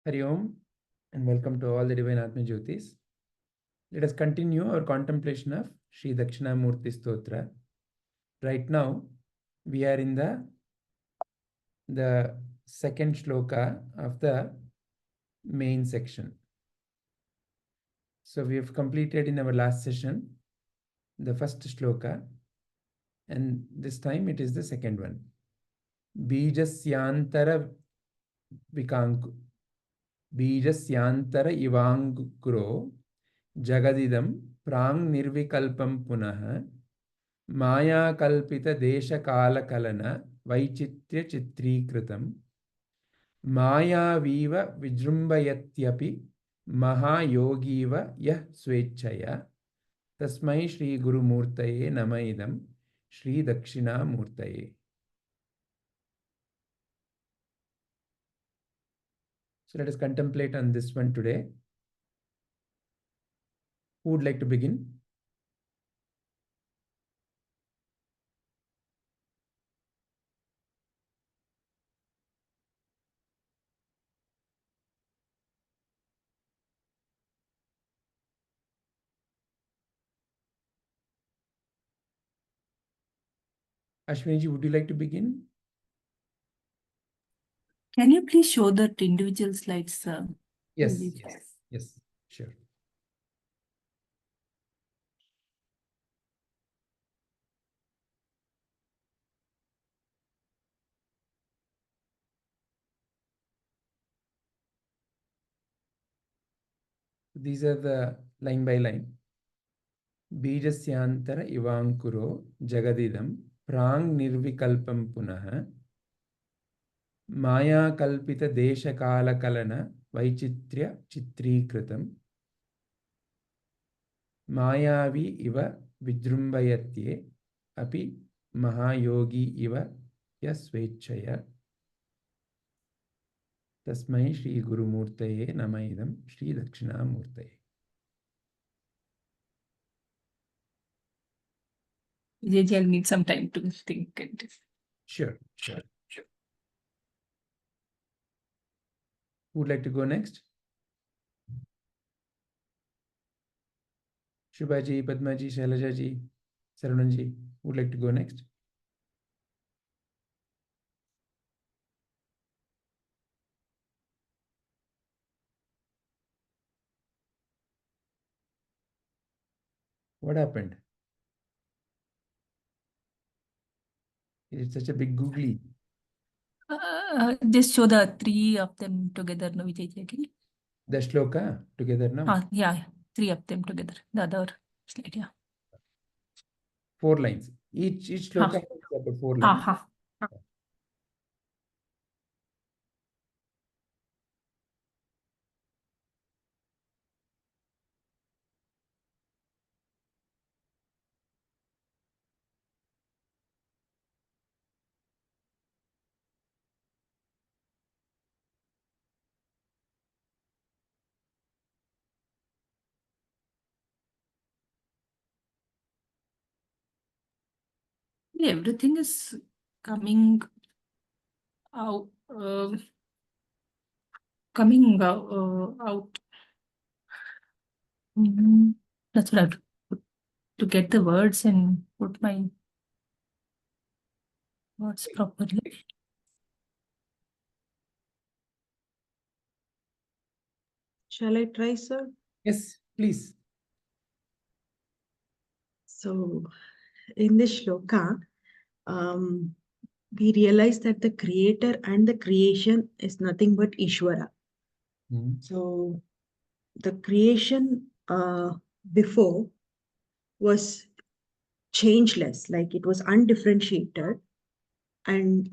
Hari Om and welcome to all the divine Atmajyotis. Let us continue our contemplation of Shrii-Daksinamurthy Stotra. Right now, we are in the second shloka of the main section. So we have completed in our last session the first shloka, and this time it is the second one. Biijasya-Antar-Iva-Angkuro Jagadidam Praangga-Nirvikalpam Punah Maayaa-Kalpita-Desha-Kaala-Kalanaa Vaicitrya-Citrii-Krtam Maayaavi-Iva Vijrmbhayaty-Api Mahaa-Yogi-Iva cchayaa Tasmai Shrii-Guru-Muurtaye Idam Shrii-Dakशिनामुर्तये. So let us contemplate on this one today. Who would like to begin? Ashwini ji, would you like to begin? Can you please show that individual slides? Yes, sure. These are the line by line. Biijasya-Antar-Iva-Angkuro Jagadidam Praangga-Nirvikalpam Punah Maayaa-Kalpita-Desha-Kaala-Kalanaa Vaicitrya-Citrii-Krtam Maayaavi-Iva Vijrmbhayaty-Api Mahayogi-Iva cchayaa Tasmai Shrii-Guru-Muurtaye Idam Shrii-Dakशिनामुurtaye. I'll need some time to think. Sure. Who would like to go next? Shubhaji, Padmaji, Shailajaji, Sarananji, who would like to go next? What happened? It's such a big googly. Just show the three of them together. No, Vijay. The shloka together now? Yeah, three of them together. The other slide, yeah. 4 lines. Each shloka has about 4 lines. Everything is coming out. That's what I have to get the words and put my words properly. Shall I try, sir? Yes, please. So, in this shloka, we realize that the creator and the creation is nothing but Ishvara. So, the creation before was changeless, like it was undifferentiated, and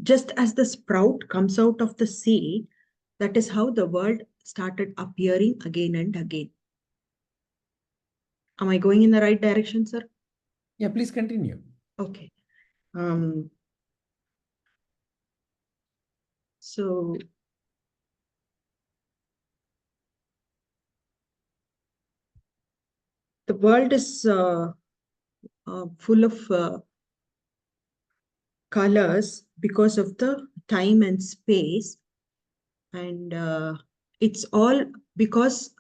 just as the sprout comes out of the seed, that is how the world started appearing again and again. Am I going in the right direction, sir? Yeah, please continue. Okay. So the world is full of colors because of the time and space, and it's all because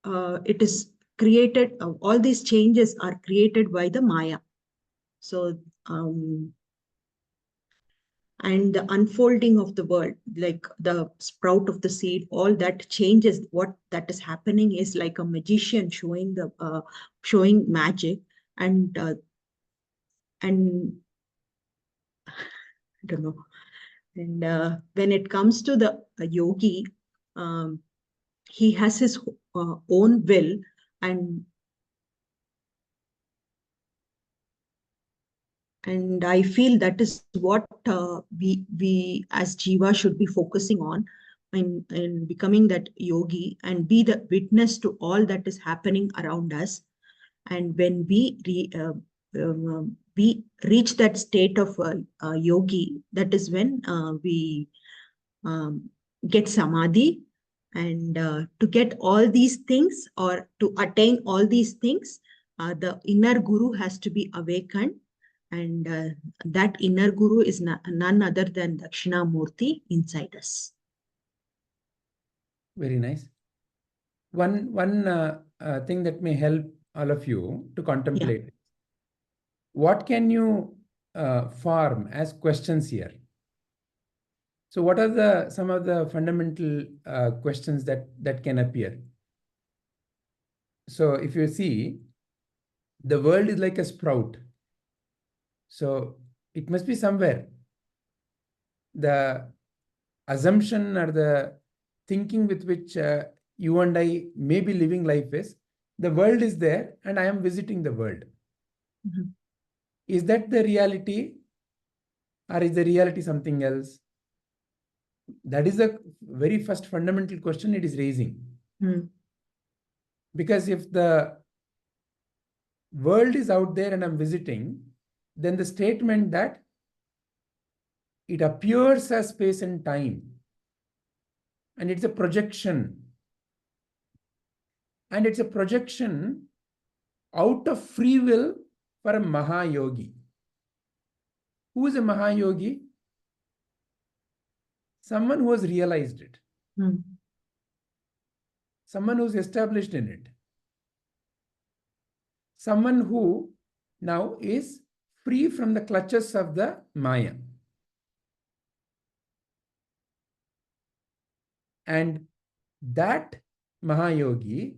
it is created, all these changes are created by the Maya. So, and the unfolding of the world, like the sprout of the seed, all that changes. What that is happening is like a magician showing the showing magic, and I don't know. And when it comes to the yogi, he has his own will, and I feel that is what we as Jiva should be focusing on in becoming that yogi and be the witness to all that is happening around us. And when we reach that state of yogi, that is when we get samadhi. And to get all these things, or to attain all these things, the inner guru has to be awakened. And that inner guru is none other than Dakshinamurthy inside us. Very nice. One thing that may help all of you to contemplate. What can you form as questions here? So what are some of the fundamental questions that can appear? So if you see, the world is like a sprout. So it must be somewhere. The assumption or the thinking with which you and I may be living life is, the world is there and I am visiting the world. Mm-hmm. Is that the reality, or is the reality something else? That is the very first fundamental question it is raising. Mm. Because if the world is out there and I'm visiting, then the statement that it appears as space and time, and it's a projection, and it's a projection out of free will for a Mahayogi. Who is a Mahayogi? Someone who has realized it. Mm. Someone who's established in it. Someone who now is free from the clutches of the Maya. And that Mahayogi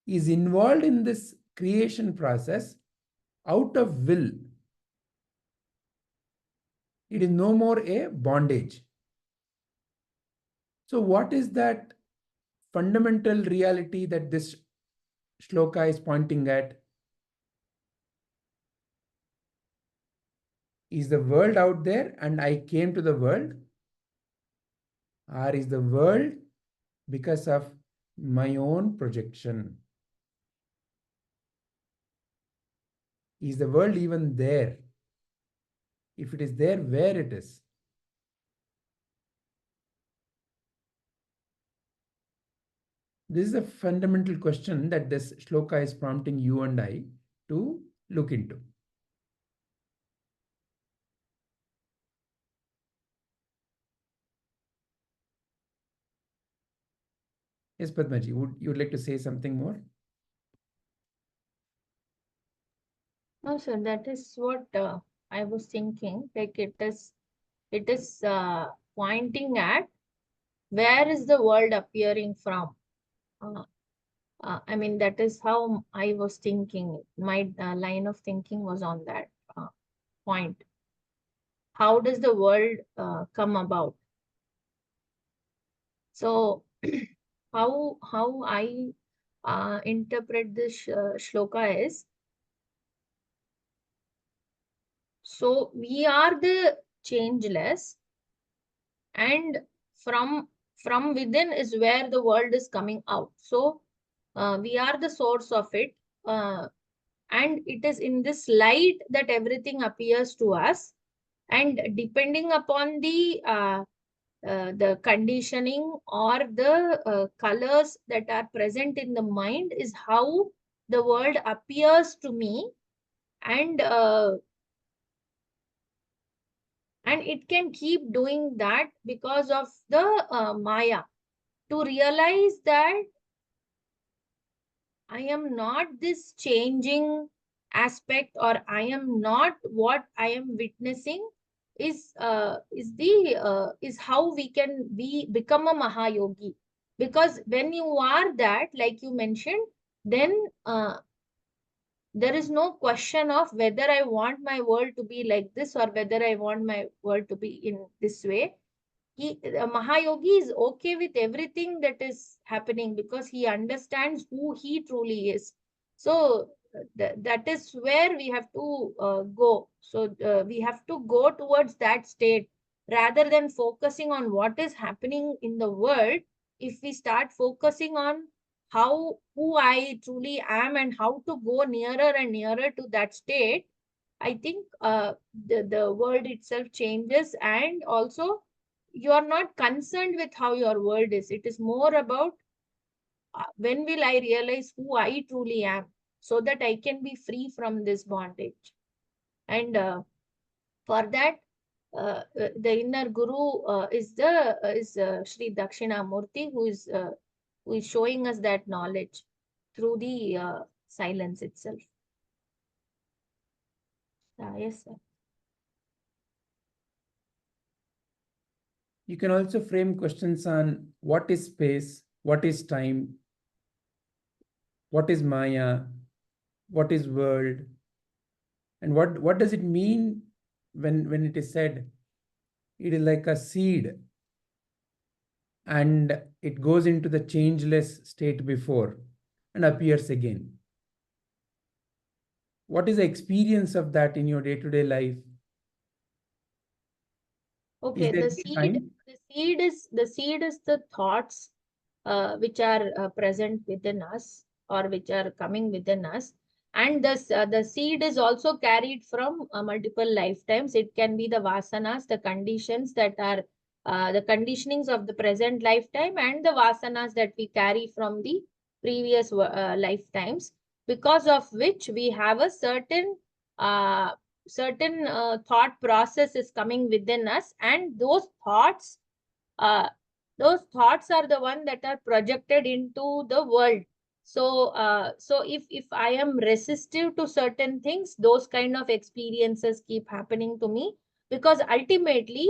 is involved in this creation process out of will. It is no more a bondage. So what is that fundamental reality that this shloka is pointing at? Is the world out there and I came to the world? Or is the world because of my own projection? Is the world even there? If it is there, where it is? This is a fundamental question that this shloka is prompting you and I to look into. Yes, Padmaji, would you like to say something more? No, sir, that is what I was thinking. Like it is pointing at where is the world appearing from. I mean, that is how I was thinking. My line of thinking was on that point. How does the world come about? So how I interpret this shloka is, so we are the changeless, and from within is where the world is coming out. So we are the source of it, and it is in this light that everything appears to us. And depending upon the conditioning or the colors that are present in the mind is how the world appears to me. And And it can keep doing that because of the Maya. To realize that I am not this changing aspect, or I am not what I am witnessing, is how we can become a Mahayogi. Because when you are that, like you mentioned, then there is no question of whether I want my world to be like this or whether I want my world to be in this way. Mahayogi is okay with everything that is happening because he understands who he truly is. So that is where we have to go. So we have to go towards that state rather than focusing on what is happening in the world. If we start focusing on who I truly am and how to go nearer and nearer to that state, I think the world itself changes. And also, you are not concerned with how your world is. It is more about when will I realize who I truly am, so that I can be free from this bondage. And for that, the inner guru is Shrii-Dakksinnaamuurtaye, who is showing us that knowledge through the silence itself. Yes, sir. You can also frame questions on what is space, what is time, what is Maya, what is world, and what does it mean when it is said it is like a seed and it goes into the changeless state before and appears again. What is the experience of that in your day-to-day life? Okay, the seed is the thoughts which are present within us, or which are coming within us. And the seed is also carried from multiple lifetimes. It can be the vasanas, the conditions that are the conditionings of the present lifetime, and the vasanas that we carry from the previous lifetimes, because of which we have a certain thought process is coming within us, and those thoughts are the one that are projected into the world. So if I am resistive to certain things, those kind of experiences keep happening to me, because ultimately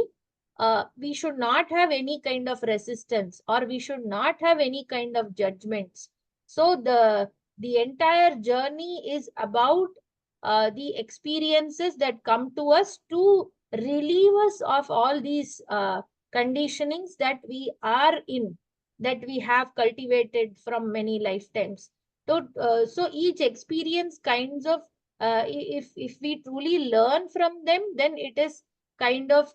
we should not have any kind of resistance, or we should not have any kind of judgments. So the entire journey is about the experiences that come to us to relieve us of all these conditionings that we are in, that we have cultivated from many lifetimes. So each experience kinds of, if we truly learn from them, then it is kind of,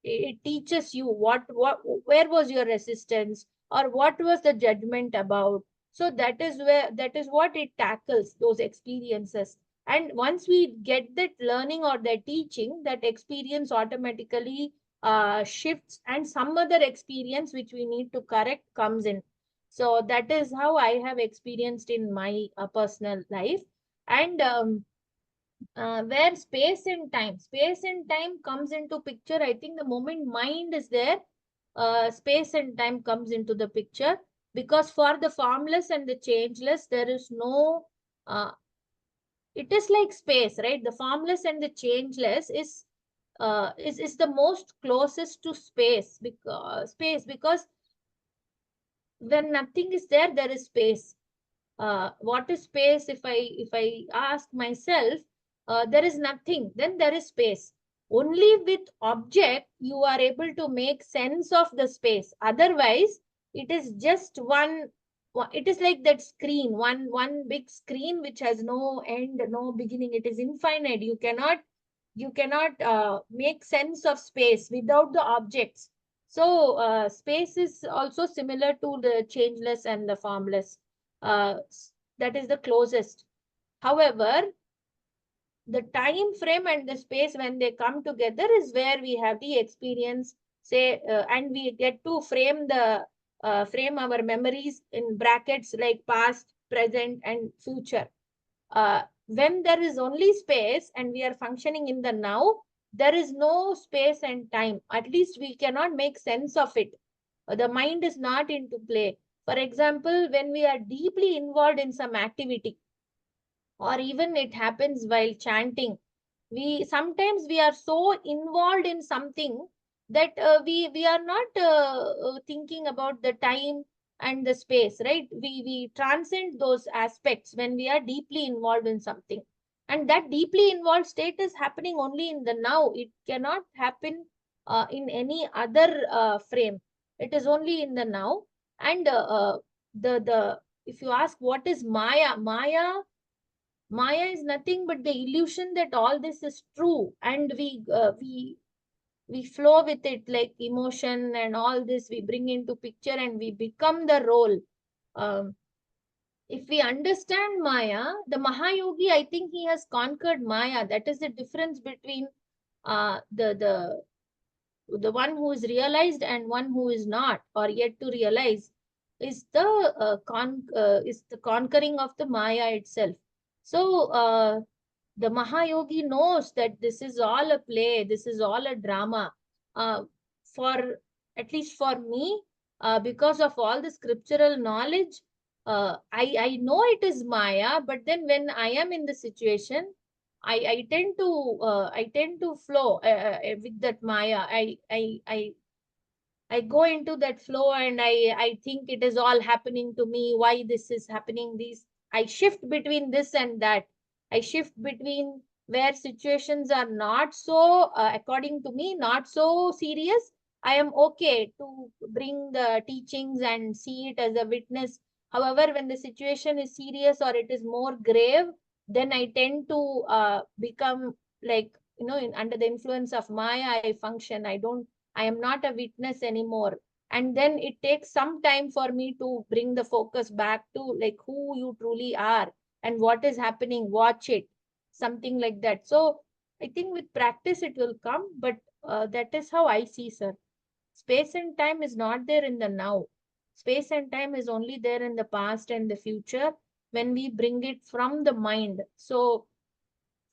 it teaches you where was your resistance, or what was the judgment about. So that is what it tackles, those experiences. And once we get that learning or that teaching, that experience automatically shifts, and some other experience which we need to correct comes in. So that is how I have experienced in my personal life. And where space and time comes into picture, I think the moment mind is there, space and time comes into the picture. Because for the formless and the changeless, there is no it is like space, right? The formless and the changeless is the most closest to space, because when nothing is there, there is space. What is space? If I ask myself, there is nothing, then there is space. Only with object you are able to make sense of the space. Otherwise, it is just one. It is like that screen, one big screen which has no end, no beginning. It is infinite. You cannot make sense of space without the objects. So space is also similar to the changeless and the formless. That is the closest. However, the time frame and the space, when they come together, is where we have the experience, say, and we get to frame our memories in brackets like past, present, and future. When there is only space and we are functioning in the now, there is no space and time. At least we cannot make sense of it. The mind is not into play. For example, when we are deeply involved in some activity, or even it happens while chanting, we sometimes we are so involved in something that we are not thinking about the time and the space, right? We transcend those aspects when we are deeply involved in something, and that deeply involved state is happening only in the now. It cannot happen in any other frame. It is only in the now. And the if you ask what is Maya is nothing but the illusion that all this is true, and we flow with it like emotion and all this we bring into picture and we become the role. Um, if we understand Maya, the Mahayogi, I think he has conquered Maya. That is the difference between the one who is realized and one who is not or yet to realize, is the conquering of the Maya itself. So the Mahayogi knows that this is all a play, this is all a drama. For at least for me, because of all the scriptural knowledge, I know it is Maya, but then when I am in the situation, I tend to flow with that Maya. I go into that flow and I think it is all happening to me. Why this is happening? I shift between this and that. I shift between where situations are not so, according to me, not so serious. I am okay to bring the teachings and see it as a witness. However, when the situation is serious or it is more grave, then I tend to become like, under the influence of Maya, I function. I am not a witness anymore. And then it takes some time for me to bring the focus back to like who you truly are and what is happening. Watch it, something like that. So I think with practice it will come, but that is how I see, sir. Space and time is not there in the now. Space and time is only there in the past and the future when we bring it from the mind. So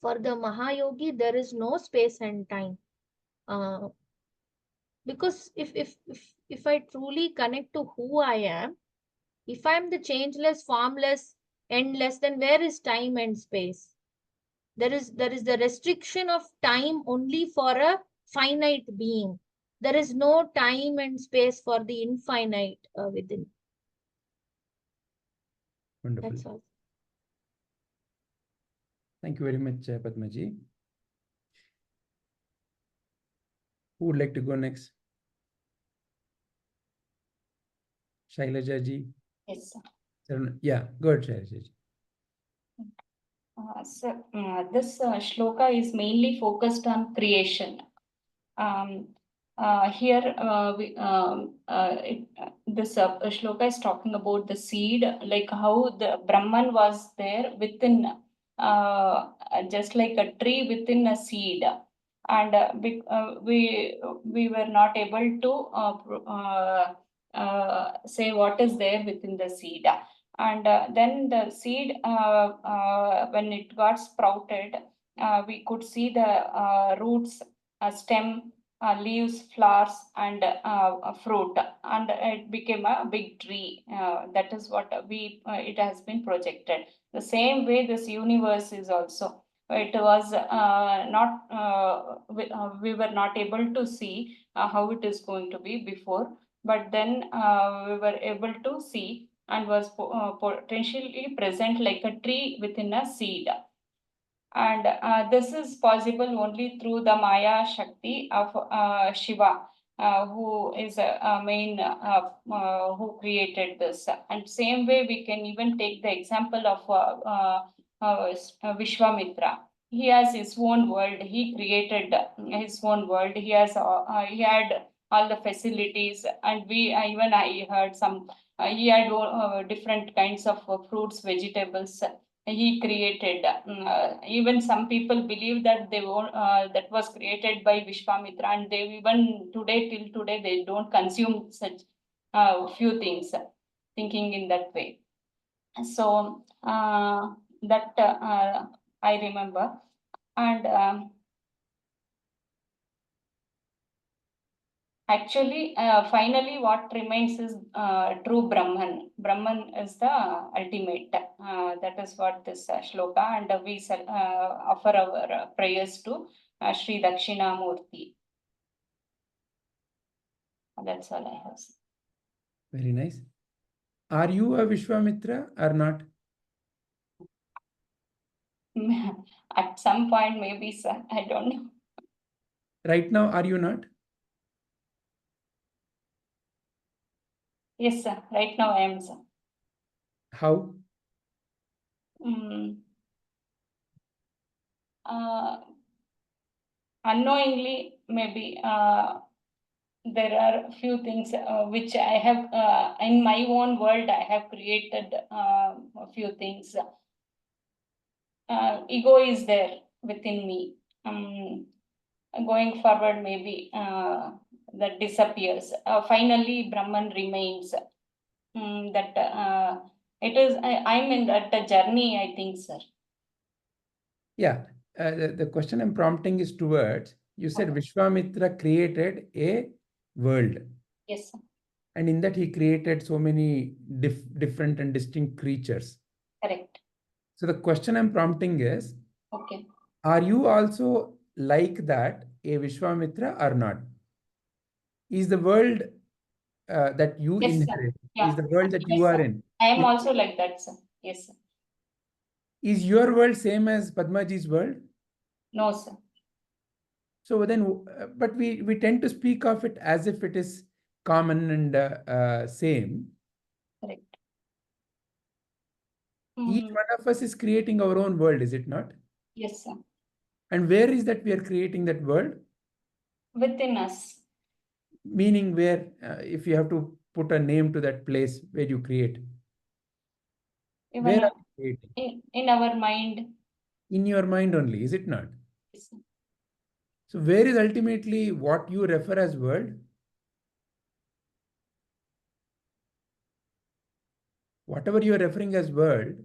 for the Mahayogi, there is no space and time. Because if I truly connect to who I am, if I'm the changeless, formless, endless, then where is time and space? There is the restriction of time only for a finite being. There is no time and space for the infinite within. Wonderful. That's all. Thank you very much, Padmaji. Who would like to go next? Shailaja ji? Yes, sir. Yeah, go ahead, Shailaja ji. This shloka is mainly focused on creation. Here, this shloka is talking about the seed, like how the Brahman was there within, just like a tree within a seed. And we were not able to say what is there within the seed. And then the seed, when it got sprouted, we could see the roots, stem, leaves, flowers, and fruit, and it became a big tree. That is what it has been projected. The same way this universe is also. It was we were not able to see how it is going to be before, but then we were able to see and was potentially present like a tree within a seed. And this is possible only through the Maya Shakti of Shiva, who is a main, who created this. And same way, we can even take the example of Vishwamitra. He has his own world. He created his own world. He had all the facilities, and even I heard some. He had different kinds of fruits, vegetables. He created. Even some people believe that that was created by Vishwamitra, and they even till today they don't consume such few things, thinking in that way. So that I remember. And Actually, finally, what remains is true Brahman. Brahman is the ultimate. That is what this shloka, and we offer our prayers to Shrii-Dakksinnaamuurtaye. That's all I have. Very nice. Are you a Vishwamitra or not? At some point, maybe, sir. I don't know. Right now, are you not? Yes, sir. Right now, I am, sir. How? Unknowingly, maybe there are a few things which I have in my own world. I have created a few things. Ego is there within me. Going forward, maybe that disappears. Finally, Brahman remains. That it is. I'm in that journey, I think, sir. Yeah. The question I'm prompting is towards, you said Vishwamitra created a world. Yes, sir. And in that he created so many different and distinct creatures. Correct. So the question I'm prompting is, Okay. are you also like that, a Vishwamitra or not? Is the world that you Yes, sir. inherit, Yeah. is the world that Yes, you are sir. in? I am also like that, sir. Yes, sir. Is your world same as Padmaji's world? No, sir. So then, but we tend to speak of it as if it is common and same. Correct. Each one of us is creating our own world, is it not? Yes, sir. And where is that we are creating that world? Within us. Meaning where, if you have to put a name to that place where you create. Even Where are you creating? in our mind. In your mind only, is it not? Yes, sir. So where is ultimately what you refer as world? Whatever you are referring as world,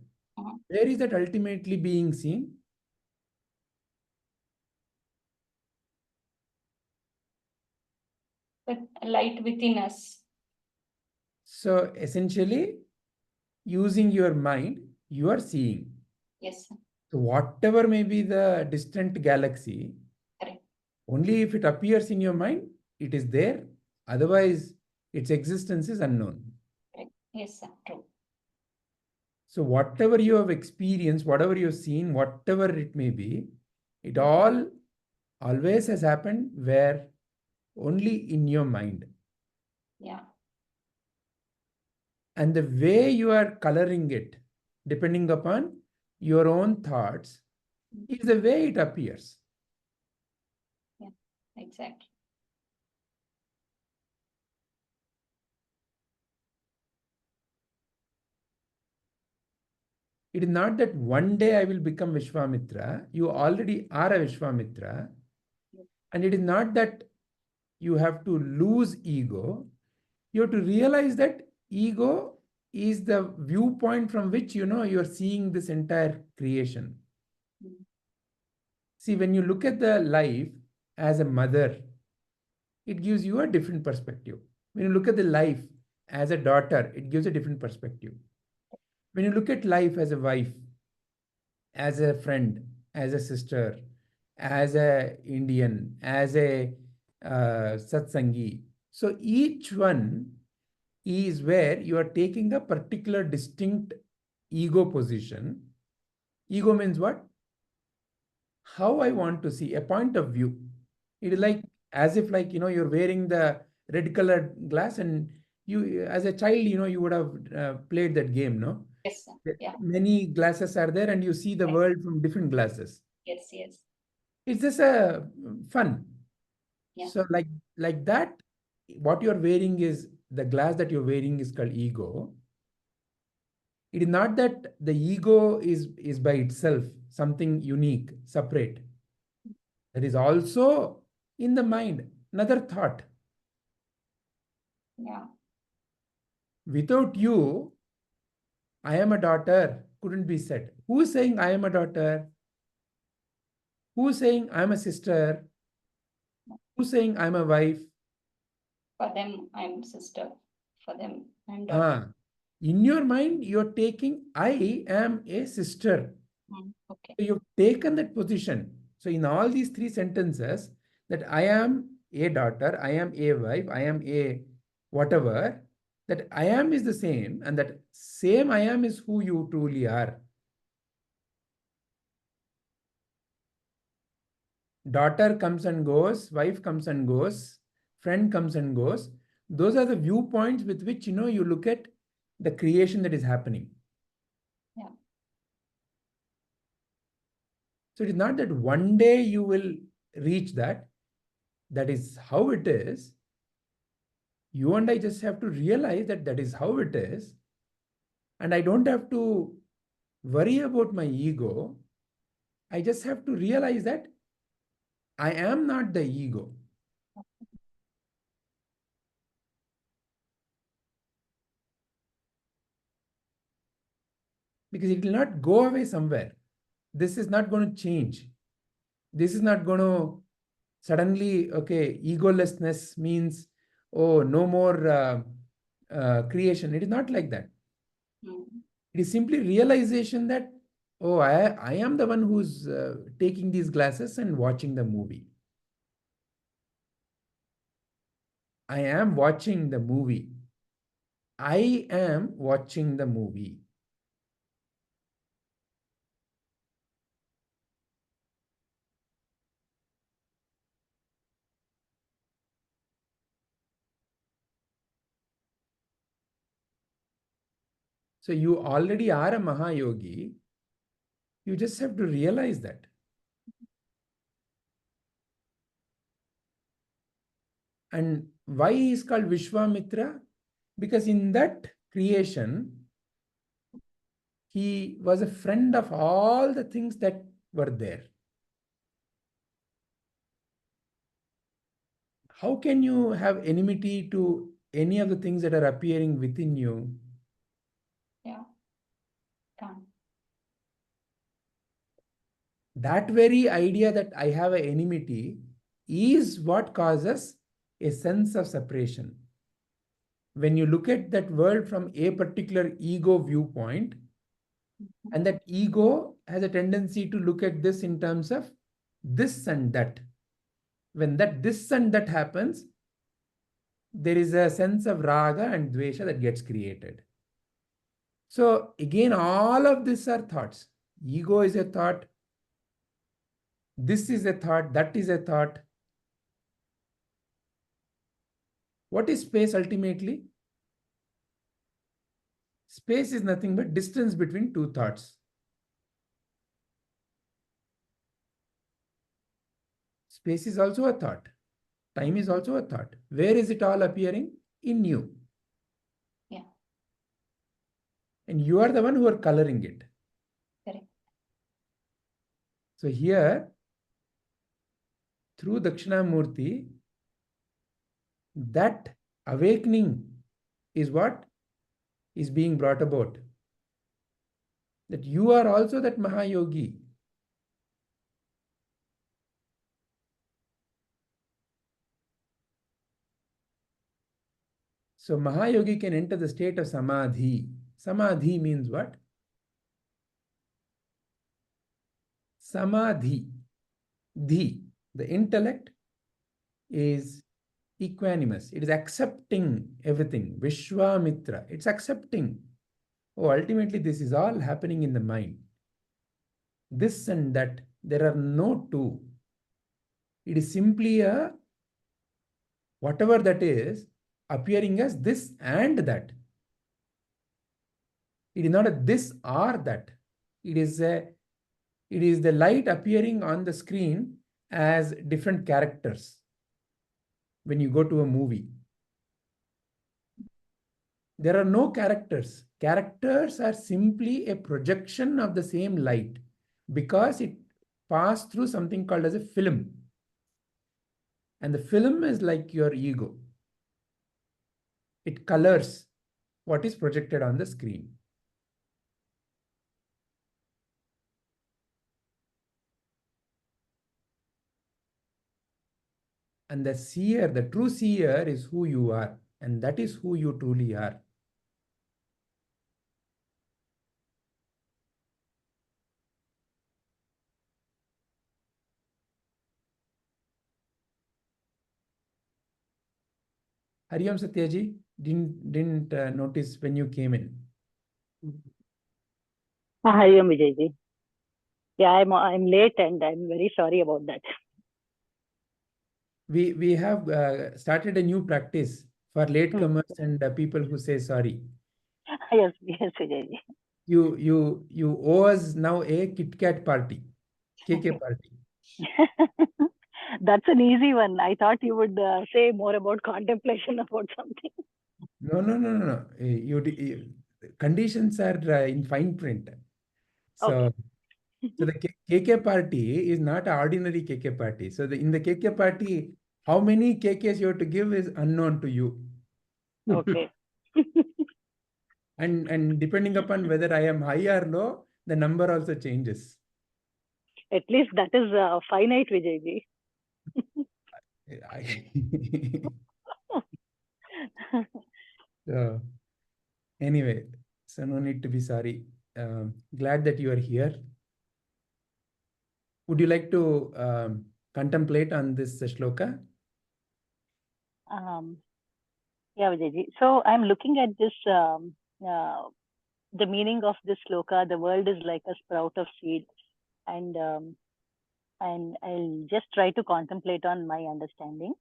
where is that ultimately being seen? The light within us. So essentially, using your mind, you are seeing. Yes, sir. So whatever may be the distant galaxy, correct, only if it appears in your mind, it is there. Otherwise, its existence is unknown. correct. Yes, sir. True. So whatever you have experienced, whatever you've seen, whatever it may be, it all always has happened where only in your mind. Yeah. And the way you are coloring it, depending upon your own thoughts, is the way it appears. Yeah, exactly. It is not that one day I will become Vishwamitra. You already are a Vishwamitra. And it is not that you have to lose ego. You have to realize that ego is the viewpoint from which you are seeing this entire creation. See, when you look at the life as a mother, it gives you a different perspective. When you look at the life as a daughter, it gives a different perspective. When you look at life as a wife, as a friend, as a sister, as a Indian, as a satsangi. So each one is where you are taking a particular distinct ego position. Ego means what? How I want to see, a point of view. It is like as if you're wearing the red colored glass, and you as a child, you would have played that game, no? Yes, sir. Yeah. Many glasses are there and you see the world from different glasses. Yes, yes. It's just a fun. Yeah. So like that, what you're wearing is, the glass that you're wearing is called ego. It is not that the ego is by itself something unique, separate. There is also in the mind another thought. Yeah. Without you, I am a daughter couldn't be said. Who is saying I am a daughter? Who is saying I am a sister? Who's saying I'm a wife? For them, I'm sister. For them, I'm daughter. Ah, in your mind, you're taking, I am a sister. Okay. So you've taken that position. So in all these three sentences, that I am a daughter, I am a wife, I am a whatever, that I am is the same, and that same I am is who you truly are. Daughter comes and goes, wife comes and goes, friend comes and goes. Those are the viewpoints with which, you look at the creation that is happening. Yeah. So it is not that one day you will reach that. That is how it is. You and I just have to realize that that is how it is. And I don't have to worry about my ego. I just have to realize that I am not the ego. Because it will not go away somewhere. This is not going to change. This is not going to suddenly, okay, egolessness means, oh, no more creation. It is not like that. It is simply realization that, oh, I am the one who's taking these glasses and watching the movie. I am watching the movie. I am watching the movie. So you already are a Mahayogi. You just have to realize that. And why he is called Vishwamitra? Because in that creation, he was a friend of all the things that were there. How can you have enmity to any of the things that are appearing within you? Yeah. Can't. That very idea that I have an enmity is what causes a sense of separation. When you look at that world from a particular ego viewpoint, and that ego has a tendency to look at this in terms of this and that. When this and that happens, there is a sense of raga and dvesha that gets created. So again, all of these are thoughts. Ego is a thought. This is a thought. That is a thought. What is space ultimately? Space is nothing but distance between two thoughts. Space is also a thought. Time is also a thought. Where is it all appearing? In you. Yeah. And you are the one who are coloring it. Correct. So here, through Dakshinamurthy, that awakening is what is being brought about. That you are also that Mahayogi. So Mahayogi can enter the state of Samadhi. Samadhi means what? Samadhi. Dhi, the intellect, is equanimous. It is accepting everything. Vishwamitra, it's accepting. Oh, ultimately, this is all happening in the mind. This and that, there are no two. It is simply a, whatever that is, appearing as this and that. It is not a this or that. It is the light appearing on the screen as different characters when you go to a movie. There are no characters. Characters are simply a projection of the same light because it passed through something called as a film. And the film is like your ego. It colors what is projected on the screen. And the seer, the true seer is who you are. And that is who you truly are. Hariom Satyaji, didn't notice when you came in. Hariom Vijayji. Yeah, I'm late and I'm very sorry about that. We have started a new practice for latecomers and people who say sorry. Yes, Vijayji. You owe us now a Kit Kat party, KK party. That's an easy one. I thought you would say more about contemplation about something. No. Conditions are in fine print. So, Okay. so the KK party is not an ordinary KK party. So in the KK party, how many KKs you have to give is unknown to you. Okay. And depending upon whether I am high or low, the number also changes. At least that is finite, Vijayji. So, anyway, so no need to be sorry. Glad that you are here. Would you like to contemplate on this shloka? Yeah, Vijayji. So I'm looking at this, the meaning of this shloka. The world is like a sprout of seed, and I'll just try to contemplate on my understanding.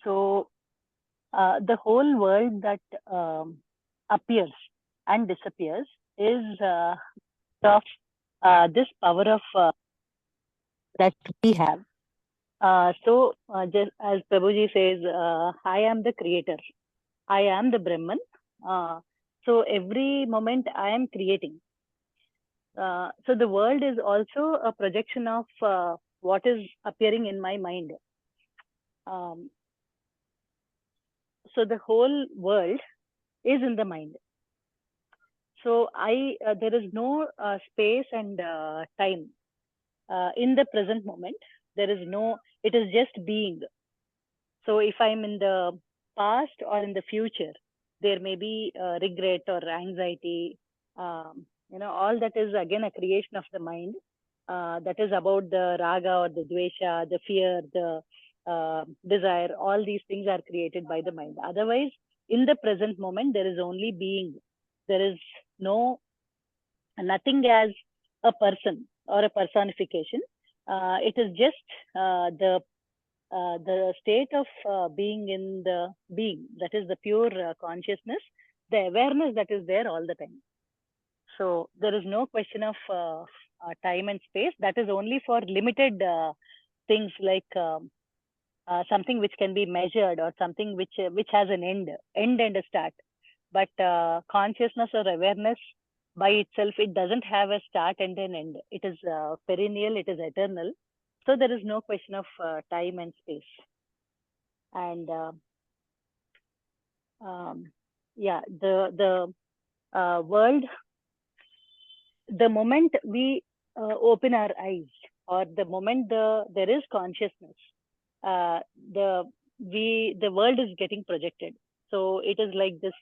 So the whole world that appears and disappears is of this power of that we have. So just as Prabhuji says, I am the creator. I am the Brahman. So every moment I am creating. So the world is also a projection of what is appearing in my mind. So the whole world is in the mind. So there is no space and time in the present moment. There is no, it is just being. So if I'm in the past or in the future, there may be regret or anxiety. All that is again a creation of the mind. That is about the raga or the dvesha, the fear, the desire. All these things are created by the mind. Otherwise, in the present moment, there is only being. There is nothing as a person or a personification. It is just the state of being in the being. That is the pure consciousness, the awareness that is there all the time. So there is no question of time and space. That is only for limited things like something which can be measured or something which has an end and a start. But consciousness or awareness by itself, it doesn't have a start and an end. It is perennial, it is eternal. So there is no question of time and space. And the world, the moment we open our eyes, or the moment there is consciousness, the world is getting projected. So it is like this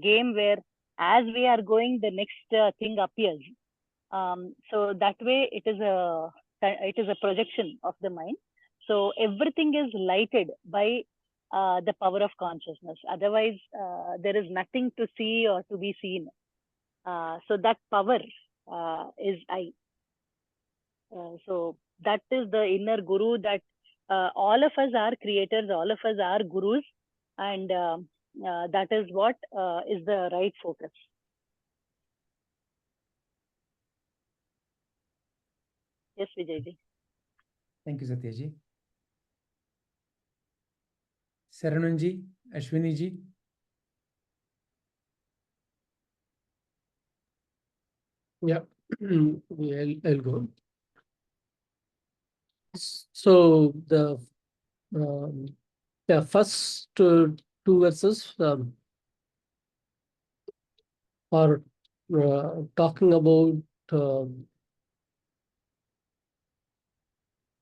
game where as we are going, the next thing appears. So that way it is a projection of the mind. So everything is lighted by the power of consciousness. Otherwise, there is nothing to see or to be seen. So that power is I. So that is the inner guru that all of us are creators, all of us are gurus, and that is what is the right focus. Yes, Vijayji. Thank you, Satyaji. Sarananji, Ashwiniji. Yeah, I'll go. So the first two verses are talking about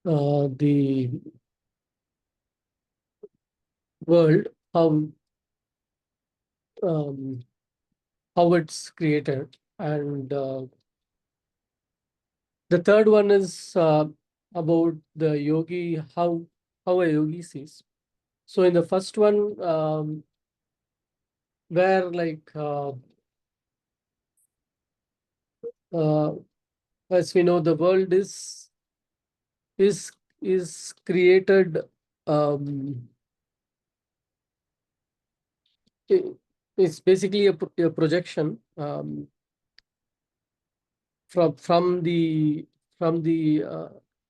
the world, how it's created, and the third one is about the yogi, how a yogi sees. So in the first one, where like as we know, the world is created. It's basically a projection from the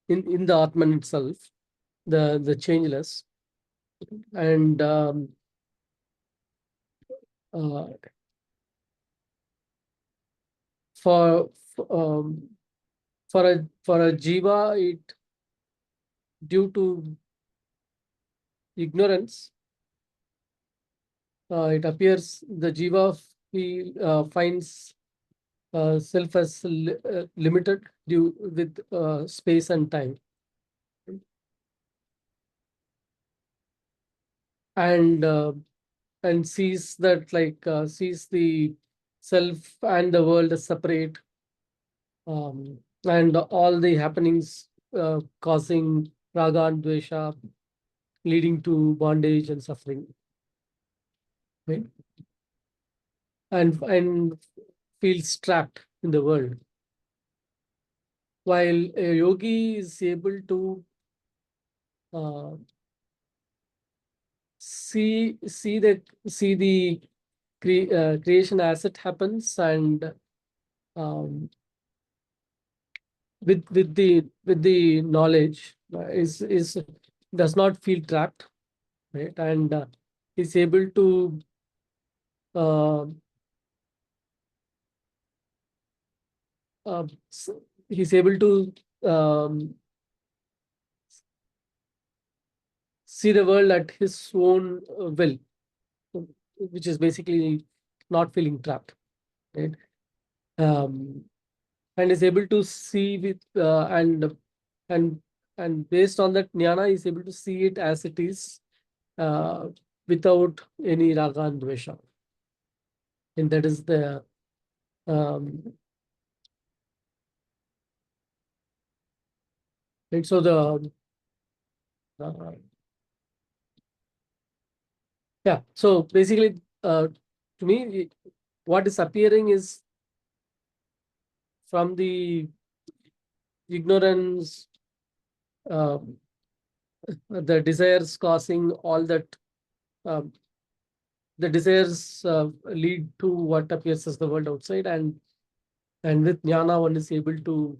in the Atman itself, the changeless, and for a jiva, it due to ignorance, it appears the jiva finds self as limited due with space and time, and sees that sees the self and the world as separate, and all the happenings causing raga and dvesha, leading to bondage and suffering, right? And feels trapped in the world, while a yogi is able to see the creation as it happens, and with the knowledge, is does not feel trapped, right? And is able to he's able to see the world at his own will, which is basically not feeling trapped, right? And is able to see with and based on that jnana, is able to see it as it is, without any raga and dvesha, and that is the and so the yeah. So basically, to me, what is appearing is from the ignorance, the desires causing all that. The desires lead to what appears as the world outside, and with jnana, one is able to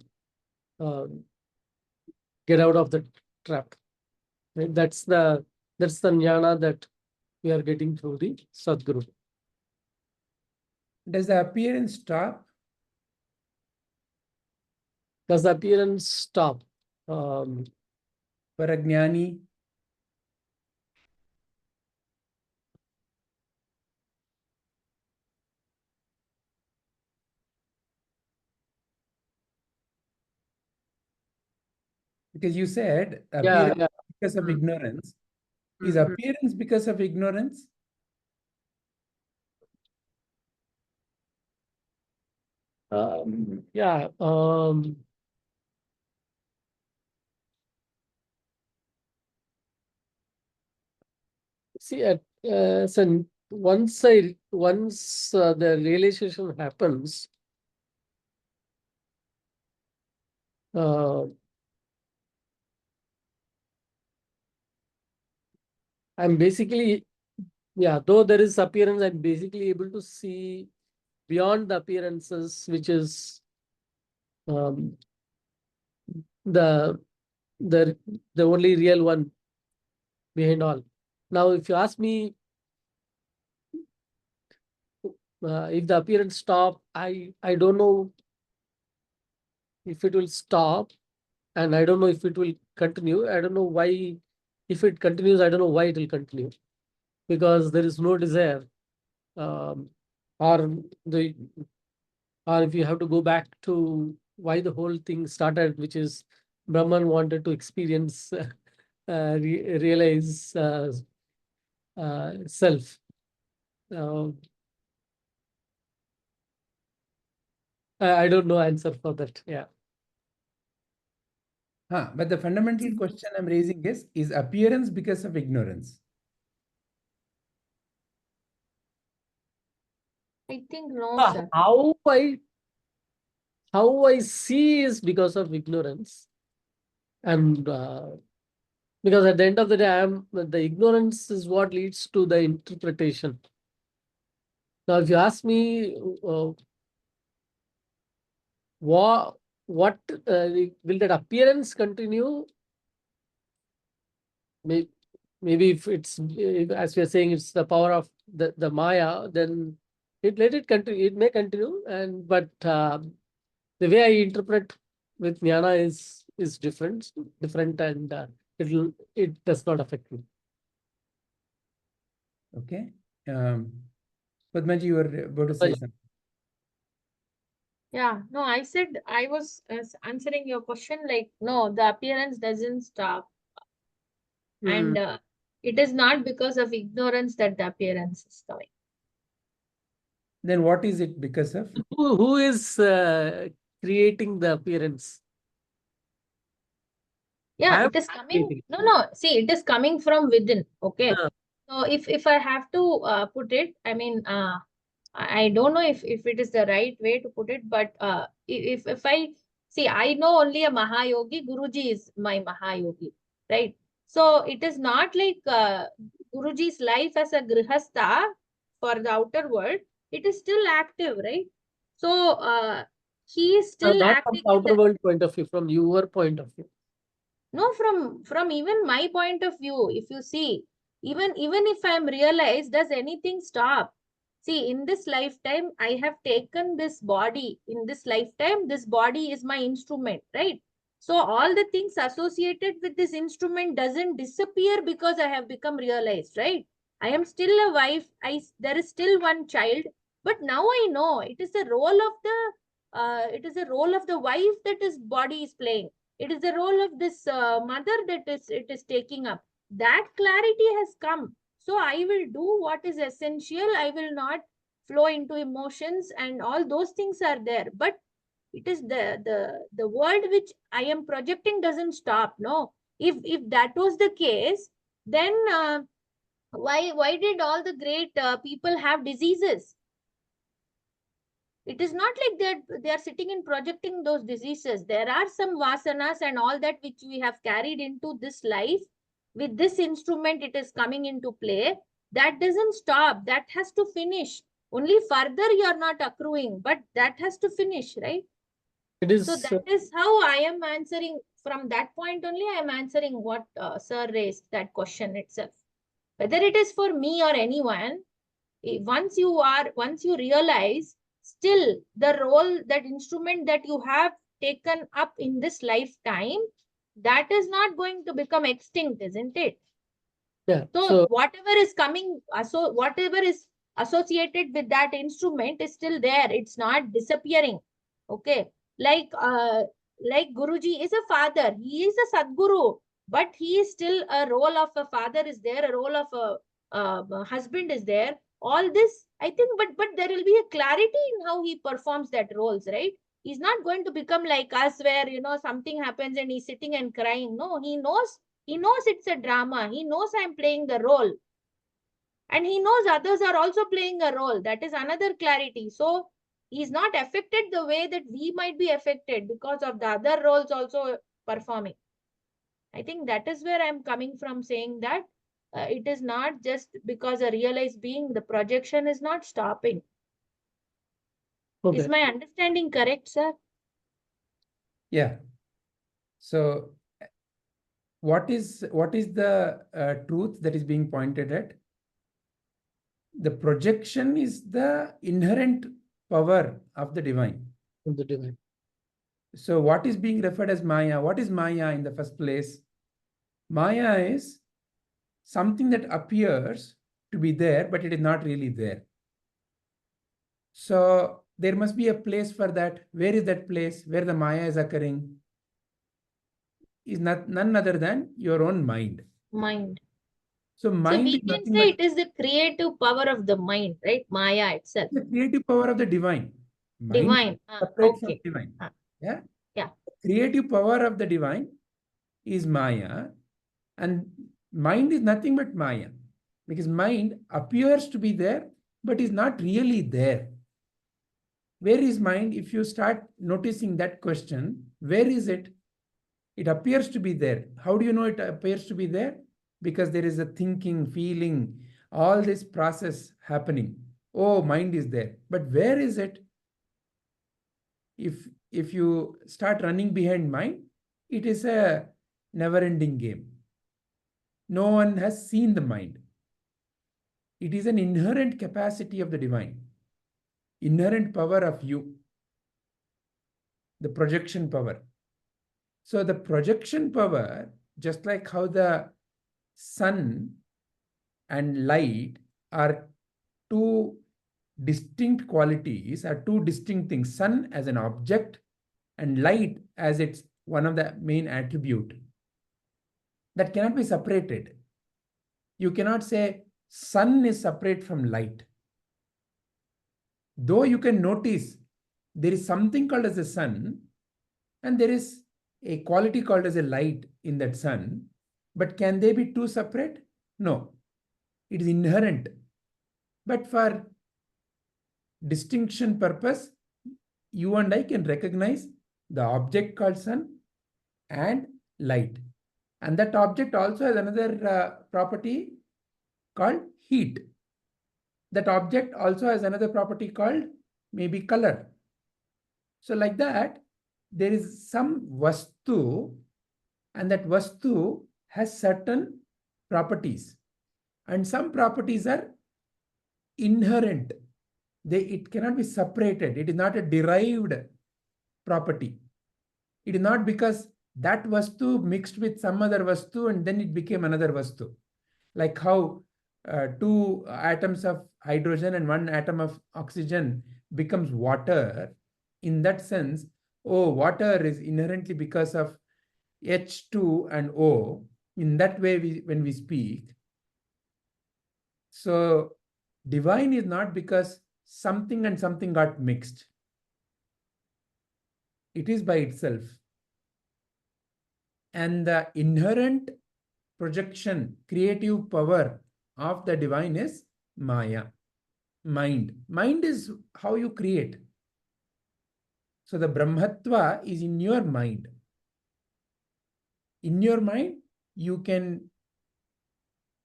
get out of the trap. Right? That's the jnana that we are getting through the Sadguru. Does the appearance stop? Does the appearance stop? For a jnani? Because you said appearance because of ignorance. Is appearance because of ignorance? Yeah. See, so once the realization happens, I'm basically, though there is appearance, I'm basically able to see beyond the appearances, which is the only real one behind all. Now, if you ask me, if the appearance stop, I don't know if it will stop, and I don't know if it will continue. I don't know why. If it continues, I don't know why it will continue, because there is no desire, or if you have to go back to why the whole thing started, which is Brahman wanted to experience, realize self. I don't know answer for that. Yeah. But the fundamental question I'm raising is appearance because of ignorance? I think no, sir. How I see is because of ignorance, and because at the end of the day, the ignorance is what leads to the interpretation. Now, if you ask me, what will that appearance continue? Maybe if it's, as we are saying, it's the power of the Maya, then let it continue. It may continue, but the way I interpret with jnana is different, and it does not affect me. Okay. Padmaji, you were about to say something. Yeah, no, I said I was answering your question like, no, the appearance doesn't stop. And it is not because of ignorance that the appearance is coming. Then what is it because of? Who is creating the appearance? Yeah, it is coming. No, see, it is coming from within. Okay. So if I have to put it, I mean, I don't know if it is the right way to put it, but if I see, I know only a Mahayogi. Guruji is my Mahayogi, right? So it is not like Guruji's life as a grihastha for the outer world. It is still active, right? So he is still not acting. From the outer world point of view, from your point of view. No, from even my point of view, if you see, even if I'm realized, does anything stop? See, in this lifetime, I have taken this body. In this lifetime, this body is my instrument, right? So all the things associated with this instrument doesn't disappear because I have become realized, right? I am still a wife. There is still one child, but now I know it is the role of the wife that his body is playing. It is the role of this mother that it is taking up. That clarity has come. So I will do what is essential. I will not flow into emotions, and all those things are there. But it is the world which I am projecting doesn't stop. No, if that was the case, then why did all the great people have diseases? It is not like they are sitting and projecting those diseases. There are some vasanas and all that which we have carried into this life. With this instrument, it is coming into play. That doesn't stop. That has to finish. Only further you are not accruing, but that has to finish, right? It is. So that is how I am answering. From that point only, I am answering what Sir raised, that question itself. Whether it is for me or anyone, once you realize, still the role, that instrument that you have taken up in this lifetime, that is not going to become extinct, isn't it? Yeah. So whatever is coming, whatever is associated with that instrument is still there. It's not disappearing. Okay. Like Guruji is a father. He is a Sadguru, but he is still a role of a father is there, a role of a husband is there. All this, I think, but there will be a clarity in how he performs that roles, right? He's not going to become like us where, something happens and he's sitting and crying. No, he knows it's a drama. He knows I'm playing the role. And he knows others are also playing a role. That is another clarity. So he's not affected the way that we might be affected because of the other roles also performing. I think that is where I'm coming from, saying that it is not just because a realized being, the projection is not stopping. Okay. Is my understanding correct, sir? Yeah. So what is the truth that is being pointed at? The projection is the inherent power of the divine. Of the divine. So what is being referred as Maya? What is Maya in the first place? Maya is something that appears to be there, but it is not really there. So there must be a place for that. Where is that place where the Maya is occurring? is none other than your own mind. Mind. So So mind we is can nothing say but it is the creative power of the mind, right? Maya itself. the creative power of the divine. Mind Divine. is separate from Okay. divine. Yeah. Yeah. Creative power of the divine is Maya, and mind is nothing but Maya, because mind appears to be there but is not really there. Where is mind? If you start noticing that question, where is it? It appears to be there. How do you know it appears to be there? Because there is a thinking, feeling, all this process happening. Oh, mind is there. But where is it? If you start running behind mind, it is a never-ending game. No one has seen the mind. It is an inherent capacity of the divine, inherent power of you, the projection power. So the projection power, just like how the sun and light are two distinct qualities, are two distinct things. Sun as an object and light as its one of the main attribute. That cannot be separated. You cannot say sun is separate from light. Though you can notice there is something called as the sun, and there is a quality called as a light in that sun, but can they be two separate? No, it is inherent. But for distinction purpose, you and I can recognize the object called sun and light. And that object also has another property called heat. That object also has another property called maybe color. So like that, there is some vastu, and that vastu has certain properties. And some properties are inherent. It cannot be separated. It is not a derived property. It is not because that vastu mixed with some other vastu and then it became another vastu. Like how two atoms of hydrogen and one atom of oxygen becomes water. In that sense, water is inherently because of H2 and O. In that way, when we speak. So divine is not because something and something got mixed. It is by itself. And the inherent projection, creative power of the divine is Maya, mind. Mind is how you create. So the Brahmatva is in your mind. In your mind, you can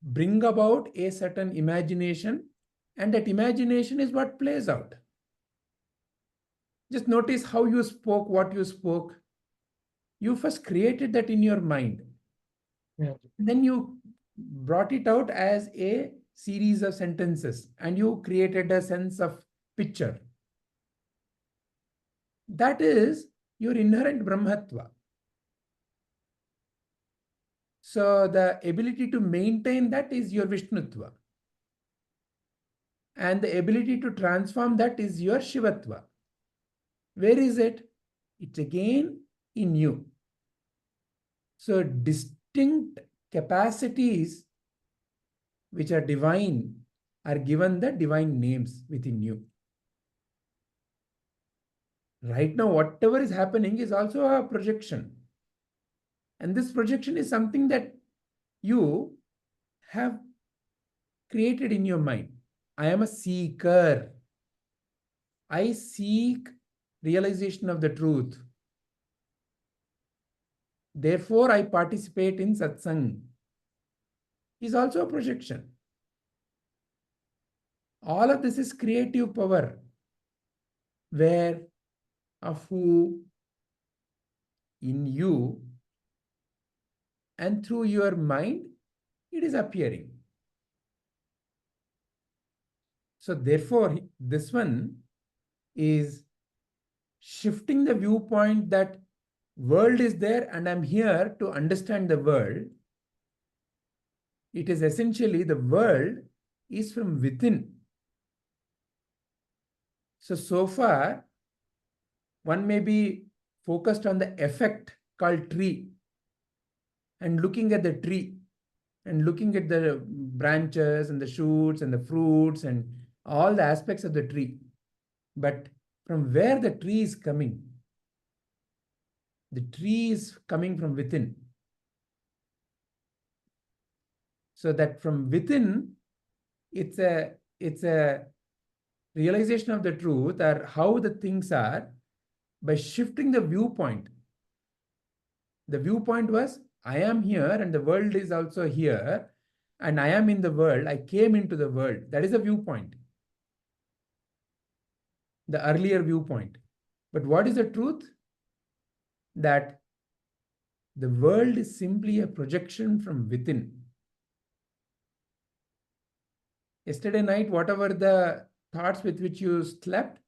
bring about a certain imagination, and that imagination is what plays out. Just notice how you spoke, what you spoke. You first created that in your mind. Yeah. Then you brought it out as a series of sentences, and you created a sense of picture. That is your inherent Brahmatva. So the ability to maintain that is your Vishnutva. And the ability to transform that is your Shivatva. Where is it? It's again in you. So distinct capacities which are divine are given the divine names within you. Right now, whatever is happening is also a projection. And this projection is something that you have created in your mind. I am a seeker. I seek realization of the truth. Therefore, I participate in satsang. Is also a projection. All of this is creative power, where of who in you and through your mind it is appearing. So therefore, this one is shifting the viewpoint that world is there and I'm here to understand the world. It is essentially the world is from within. So far, one may be focused on the effect called tree. and looking at the tree and looking at the branches and the shoots and the fruits and all the aspects of the tree. But from where the tree is coming from within. So that from within, it's a realization of the truth or how the things are by shifting the viewpoint. The viewpoint was, I am here and the world is also here, and I am in the world, I came into the world. That is a viewpoint. The earlier viewpoint. But what is the truth? That the world is simply a projection from within. Yesterday night, whatever the thoughts with which you slept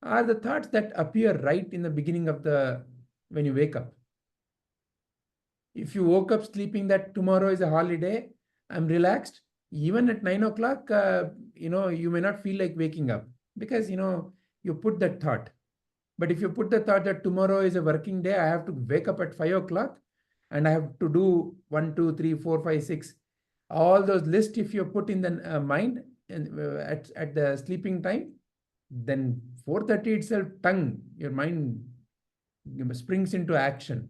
are the thoughts that appear right in the beginning of when you wake up. If you woke up sleeping that tomorrow is a holiday, I'm relaxed, even at 9 o'clock, you may not feel like waking up because, you put that thought. But if you put the thought that tomorrow is a working day, I have to wake up at 5 o'clock and I have to do 1, 2, 3, 4, 5, 6. All those lists, if you put in the mind and at the sleeping time, then 4:30 itself, your mind springs into action.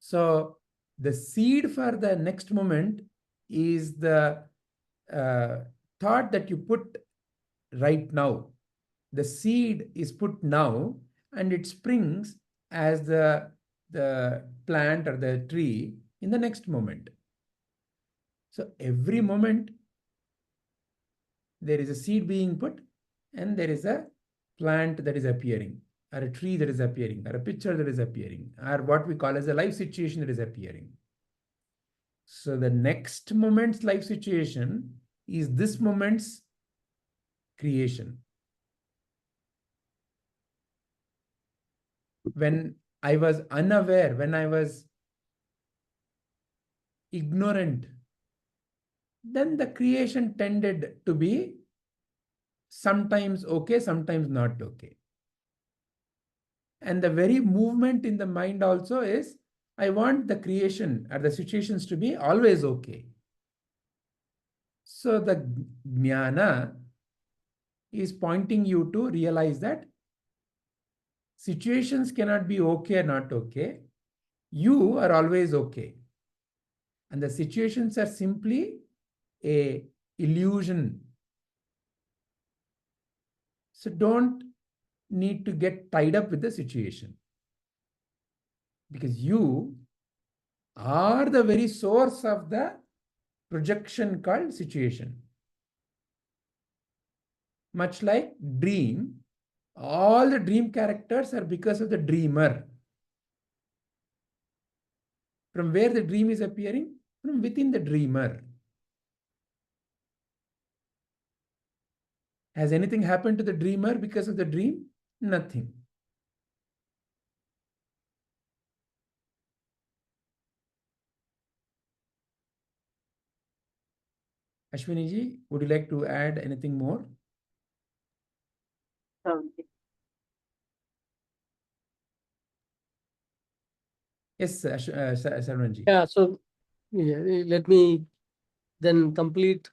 So the seed for the next moment is the thought that you put right now. The seed is put now and it springs as the plant or the tree in the next moment. So every moment there is a seed being put and there is a plant that is appearing, or a tree that is appearing, or a picture that is appearing, or what we call as a life situation that is appearing. So the next moment's life situation is this moment's creation. When I was unaware, when I was ignorant, then the creation tended to be sometimes okay, sometimes not okay. And the very movement in the mind also is, I want the creation or the situations to be always okay. So the jnana is pointing you to realize that situations cannot be okay or not okay. You are always okay. And the situations are simply an illusion. So don't need to get tied up with the situation. Because you are the very source of the projection called situation. Much like dream, all the dream characters are because of the dreamer. From where the dream is appearing? From within the dreamer. Has anything happened to the dreamer because of the dream? Nothing. Ashwini ji, would you like to add anything more? Yes, Sarwan ji. Yeah, so let me then complete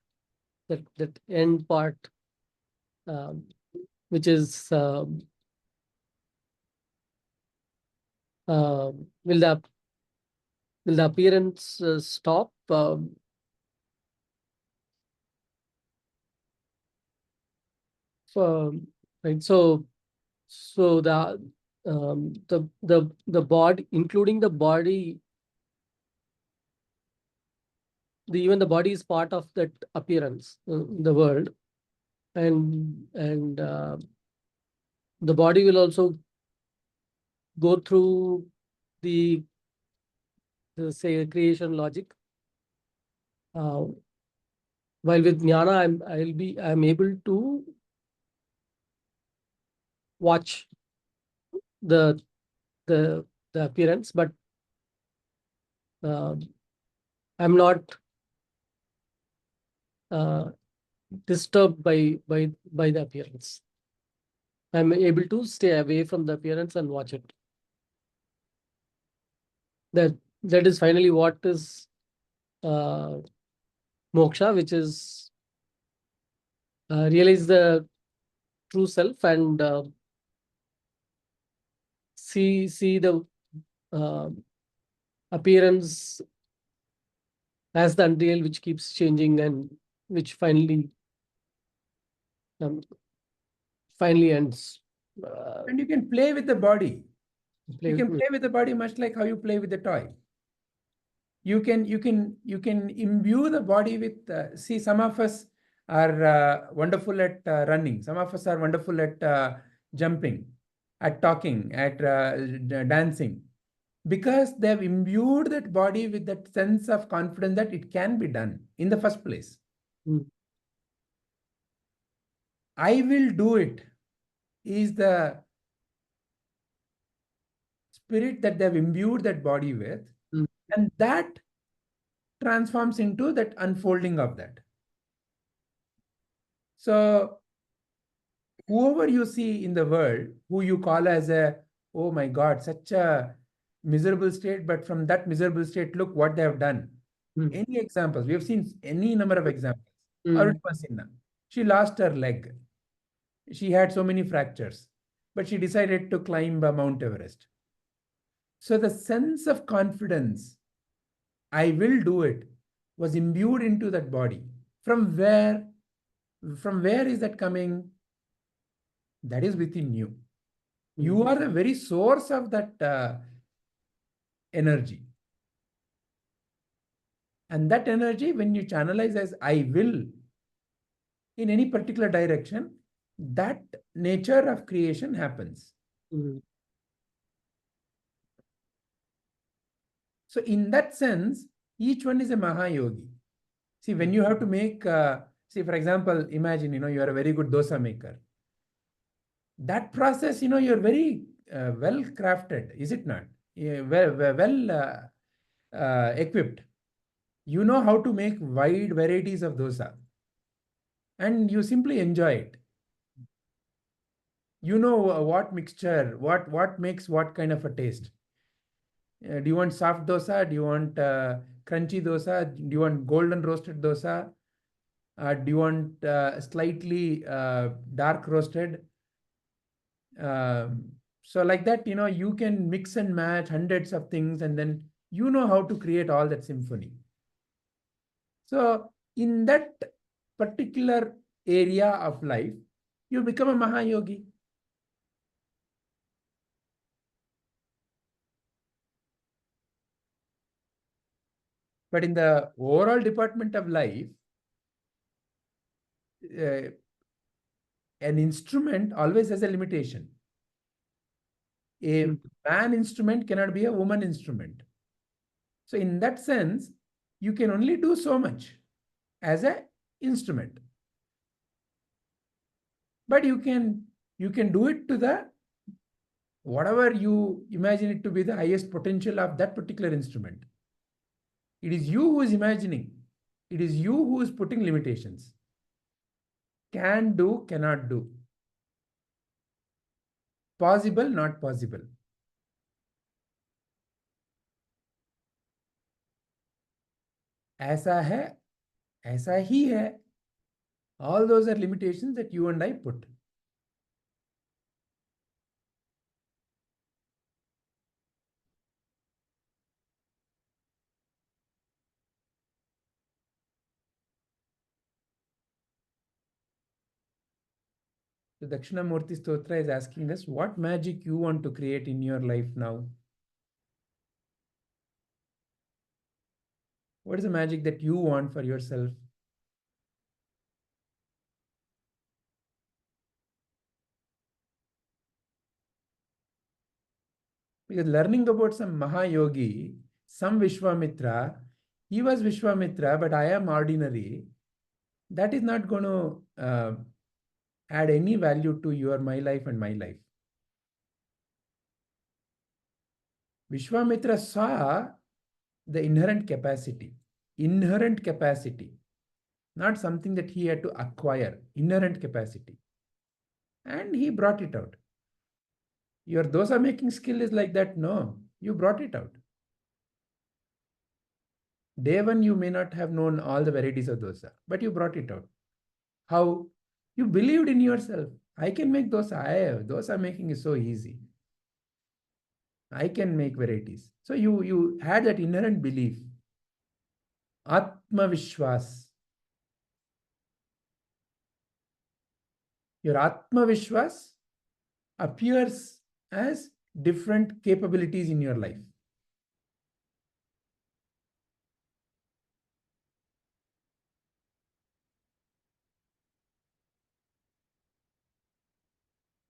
that end part, which is will the appearance stop? Right. So the body, including the body, even the body is part of that appearance, the world, and the body will also go through the say creation logic. While with jnana, I'm able to watch the appearance, but I'm not disturbed by the appearance. I'm able to stay away from the appearance and watch it. that is finally what is moksha, which is realize the true self and see the appearance as the unreal, which keeps changing and which finally ends. And you can play with the body. Play You can with- play with the body much like how you play with the toy. You can imbue the body with. See, some of us are wonderful at running. Some of us are wonderful at jumping, at talking, at dancing, because they have imbued that body with that sense of confidence that it can be done in the first place. Mm. I will do it is the spirit that they have imbued that body with, and that transforms into that unfolding of that. So whoever you see in the world, who you call as a, oh my God, such a miserable state, but from that miserable state, look what they have done. Any examples? We have seen any number of examples. Arunima Sinha, she lost her leg. She had so many fractures, but she decided to climb Mount Everest. So the sense of confidence, I will do it, was imbued into that body. From where is that coming? That is within you. You are the very source of that energy. And that energy, when you channelize as I will in any particular direction, that nature of creation happens. So in that sense, each one is a Mahayogi. See, when you have to make, see, for example, imagine, you are a very good dosa maker. That process, you're very well crafted, is it not? Well equipped. You know how to make wide varieties of dosa. And you simply enjoy it. You know what mixture, what makes what kind of a taste. Do you want soft dosa? Do you want crunchy dosa? Do you want golden roasted dosa? Do you want slightly dark roasted? So like that, you can mix and match hundreds of things, and then you know how to create all that symphony. So in that particular area of life, you become a Mahayogi. But in the overall department of life, an instrument always has a limitation. A man instrument cannot be a woman instrument. So in that sense, you can only do so much as an instrument. But you can do it to the whatever you imagine it to be the highest potential of that particular instrument. It is you who is imagining. It is you who is putting limitations. Can do, cannot do. Possible, not possible. ऐसा है, ऐसा ही है. All those are limitations that you and I put. So Dakshinamurthy Stotra is asking us, what magic you want to create in your life now? What is the magic that you want for yourself? Because learning about some Mahayogi, some Vishwamitra, he was Vishwamitra, but I am ordinary, that is not going to add any value to my life and my life. Vishwamitra saw the inherent capacity, not something that he had to acquire, inherent capacity. And he brought it out. Your dosa making skill is like that? No, you brought it out. Day one, you may not have known all the varieties of dosa, but you brought it out. How? You believed in yourself. I can make dosa. Dosa making is so easy. I can make varieties. So you had that inherent belief. Atma-Vishwas. Your Atma-Vishwas appears as different capabilities in your life.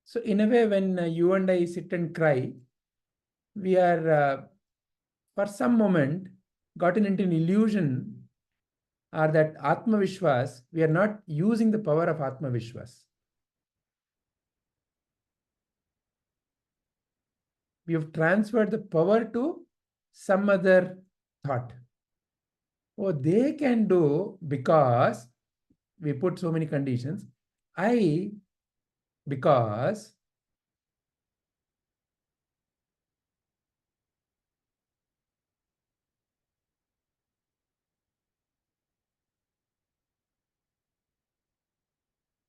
So in a way, when you and I sit and cry, we are, for some moment, gotten into an illusion, or that Atma-Vishwas, we are not using the power of Atma-Vishwas. We have transferred the power to some other thought. Oh, they can do because we put so many conditions. Because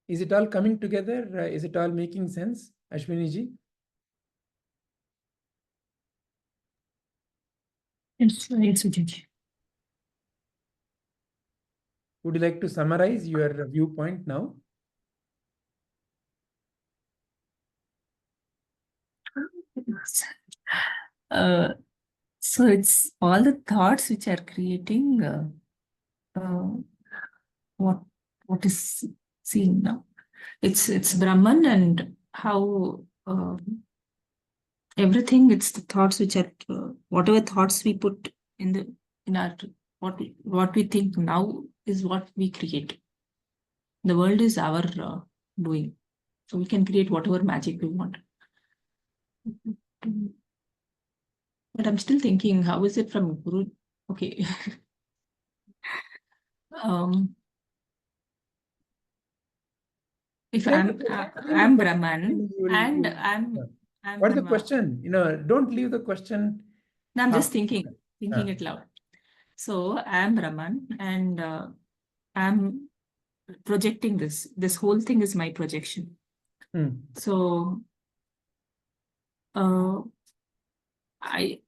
is it all coming together? Is it all making sense, Ashwini ji? Yes, Vijay. Would you like to summarize your viewpoint now? So it's all the thoughts which are creating what is seen now. It's Brahman, and how everything, it's the thoughts which are whatever thoughts we put in our what we think now is what we create. The world is our doing, so we can create whatever magic we want. But I'm still thinking, how is it from Guru? Okay. If I'm Brahman and I'm What's the question? Don't leave the question. No, I'm just thinking it loud. So I'm Brahman, and I'm projecting this. This whole thing is my projection. So sorry,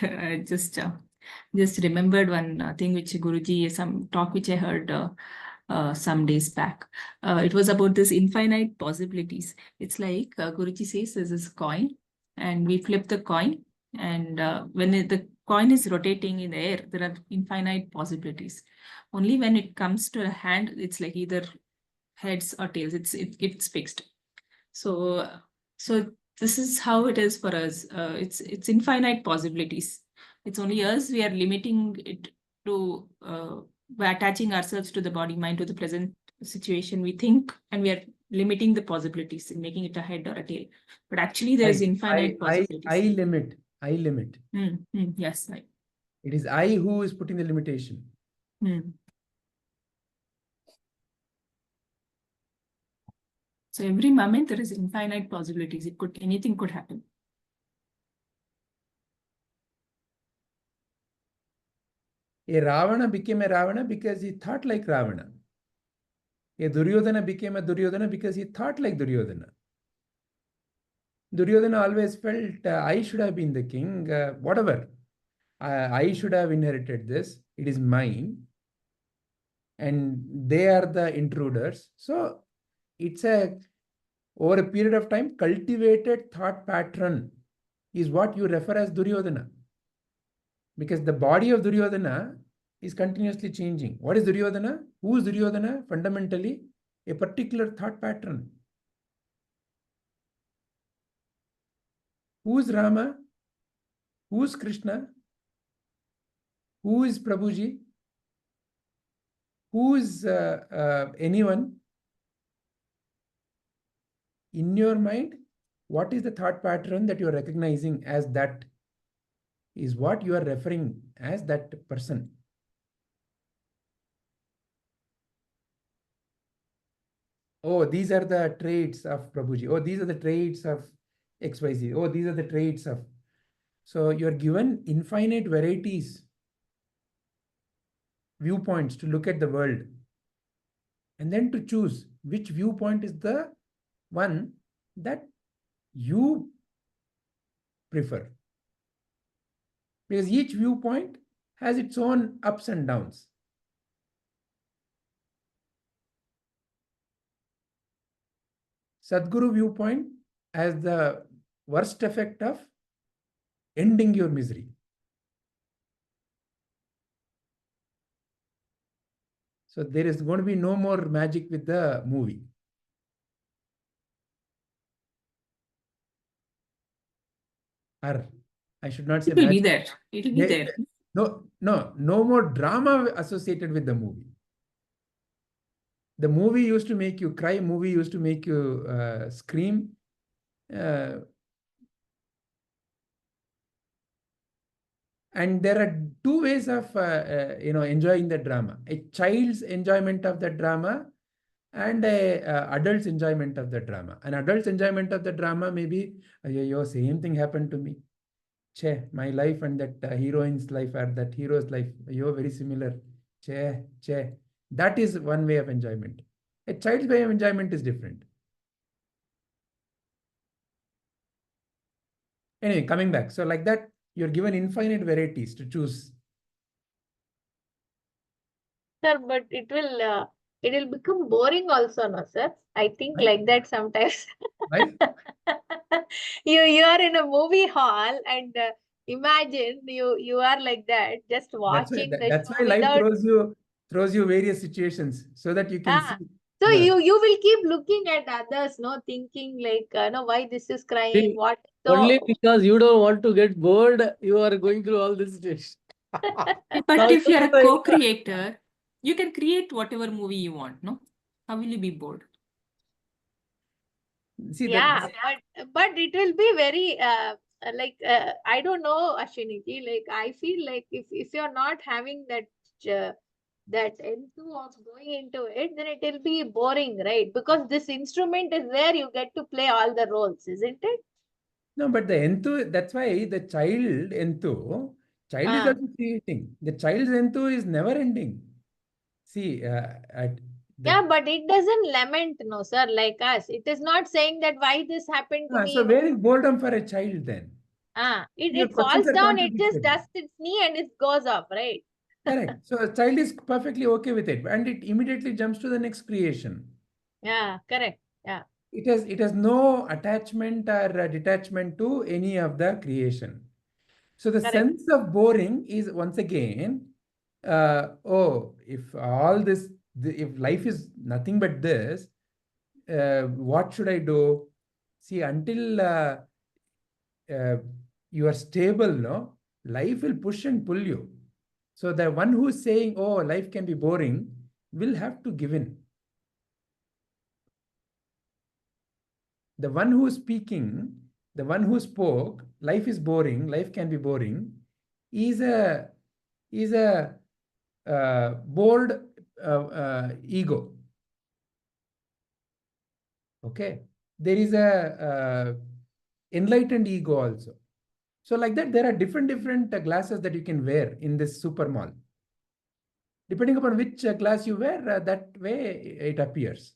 I just remembered one thing which Guruji, some talk which I heard some days back. It was about this infinite possibilities. It's like Guruji says there's this coin, and we flip the coin, and when the coin is rotating in the air, there are infinite possibilities. Only when it comes to a hand, it's like either heads or tails. It's fixed. So this is how it is for us. It's infinite possibilities. It's only us, we are limiting it to by attaching ourselves to the body, mind, to the present situation. We think, and we are limiting the possibilities and making it a head or a tail. But actually, there's infinite possibilities. I limit. Yes. It is I who is putting the limitation. So every moment there is infinite possibilities. Anything could happen. A Ravana became a Ravana because he thought like Ravana. A Duryodhana became a Duryodhana because he thought like Duryodhana. Duryodhana always felt, I should have been the king, whatever. I should have inherited this. It is mine. And they are the intruders. So it's over a period of time, cultivated thought pattern is what you refer as Duryodhana. Because the body of Duryodhana is continuously changing. What is Duryodhana? Who is Duryodhana? Fundamentally, a particular thought pattern. Who is Rama? Who is Krishna? Who is Prabhuji? Who is anyone? In your mind, what is the thought pattern that you are recognizing as that is what you are referring as that person. Oh, these are the traits of Prabhuji. Oh, these are the traits of XYZ. Oh, these are the traits of. So you're given infinite varieties, viewpoints to look at the world, and then to choose which viewpoint is the one that you prefer. Because each viewpoint has its own ups and downs. Sadguru viewpoint has the worst effect of ending your misery. So there is going to be no more magic with the movie. Or I should not say It will be magic. there. It will be there. No more drama associated with the movie. The movie used to make you cry, movie used to make you scream. And there are two ways of enjoying the drama: a child's enjoyment of the drama and a adult's enjoyment of the drama. An adult's enjoyment of the drama may be, your same thing happened to me. Che, my life and that heroine's life or that hero's life, you're very similar. Che. That is one way of enjoyment. A child's way of enjoyment is different. Anyway, coming back. So like that, you're given infinite varieties to choose. Sir, but it will become boring also, no, sir? I think like that sometimes. Right? You are in a movie hall and imagine you are like that, just watching the That's show why life without. throws you various situations so that you can see. So the- you will keep looking at others, no, thinking like, no, why this is crying, See, what? So, Only because you don't want to get bored, you are going through all this situation. But if you're a co-creator, you can create whatever movie you want, no? How will you be bored? See, yeah, but it will be very I don't know, Ashwini ji, like I feel like if you're not having that enthu of going into it, then it will be boring, right? Because this instrument is where you get to play all the roles, isn't it? no, but the enthu, that's why the child is also creating. The child's enthu is never ending. See, Yeah, but it doesn't lament, no, sir, like us. It is not saying that why this happened to me. so where is boredom for a child then? Your It questions falls are down, it just contradictory. dusts its knee and it goes off, right? Correct. So a child is perfectly okay with it, and it immediately jumps to the next creation. Yeah, correct. Yeah. It has no attachment or detachment to any of the creation. So the Correct. sense of boring is once again, if all this, if life is nothing but this, what should I do? See, until you are stable, no, life will push and pull you. So the one who is saying, oh, life can be boring, will have to give in. The one who is speaking, the one who spoke, life is boring, life can be boring, is a bored ego. Okay, there is a enlightened ego also. So like that, there are different glasses that you can wear in this super mall. Depending upon which glass you wear, that way it appears.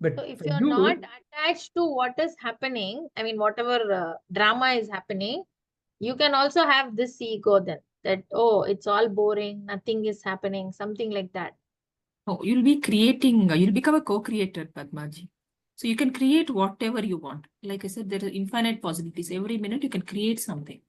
But So if for you're you, not attached to what is happening, I mean, whatever drama is happening, you can also have this ego then that, oh, it's all boring, nothing is happening, something like that. Oh, you'll be creating, you'll become a co-creator, Padmaji. So you can create whatever you want. Like I said, there are infinite possibilities. Every minute you can create something.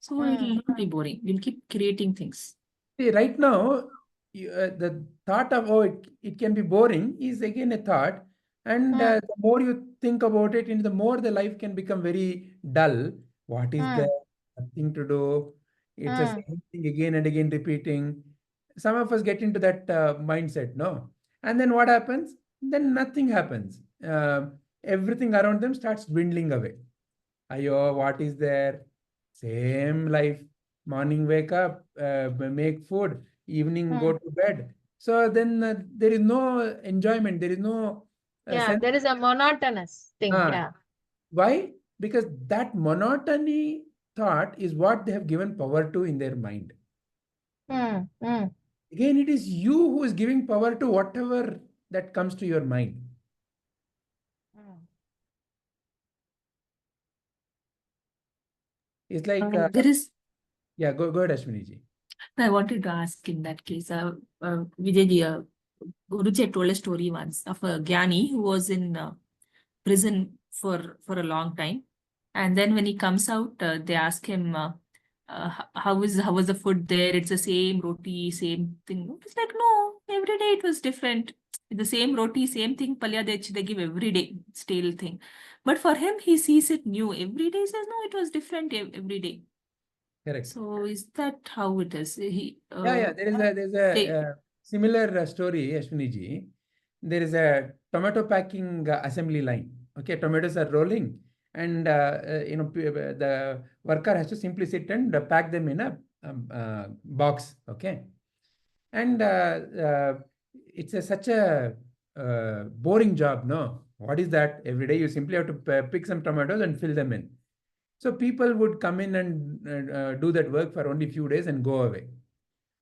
So it will not be boring. You'll keep creating things. see, right now, the thought of, oh, it can be boring is again a thought. And the more you think about it, the more the life can become very dull. What is there? Nothing to do. It's the same thing again and again repeating. Some of us get into that mindset, no? And then what happens? Then nothing happens. Everything around them starts dwindling away. Ayo, what is there? Same life. Morning wake up, make food, evening go to bed. So then there is no enjoyment. There is no Yeah, sense. there is a monotonous thing. Yeah. Why? because that monotony thought is what they have given power to in their mind. Again, it is you who is giving power to whatever that comes to your mind. It's like there is. Yeah, go ahead, Ashwini ji. I wanted to ask in that case, Vijay, Guruji told a story once of a Gyani who was in prison for a long time, and then when he comes out, they ask him, how was the food there? It's the same roti, same thing. It's like, no, every day it was different. The same roti, same thing, palya they give every day, stale thing. But for him, he sees it new. Every day he says, no, it was different every day. Correct. So is that how it is? There's a similar story, Ashwini ji. There is a tomato packing assembly line. Okay, tomatoes are rolling, and the worker has to simply sit and pack them in a box. Okay, and it's such a boring job. No, what is that? Every day you simply have to pick some tomatoes and fill them in. So people would come in and do that work for only a few days and go away.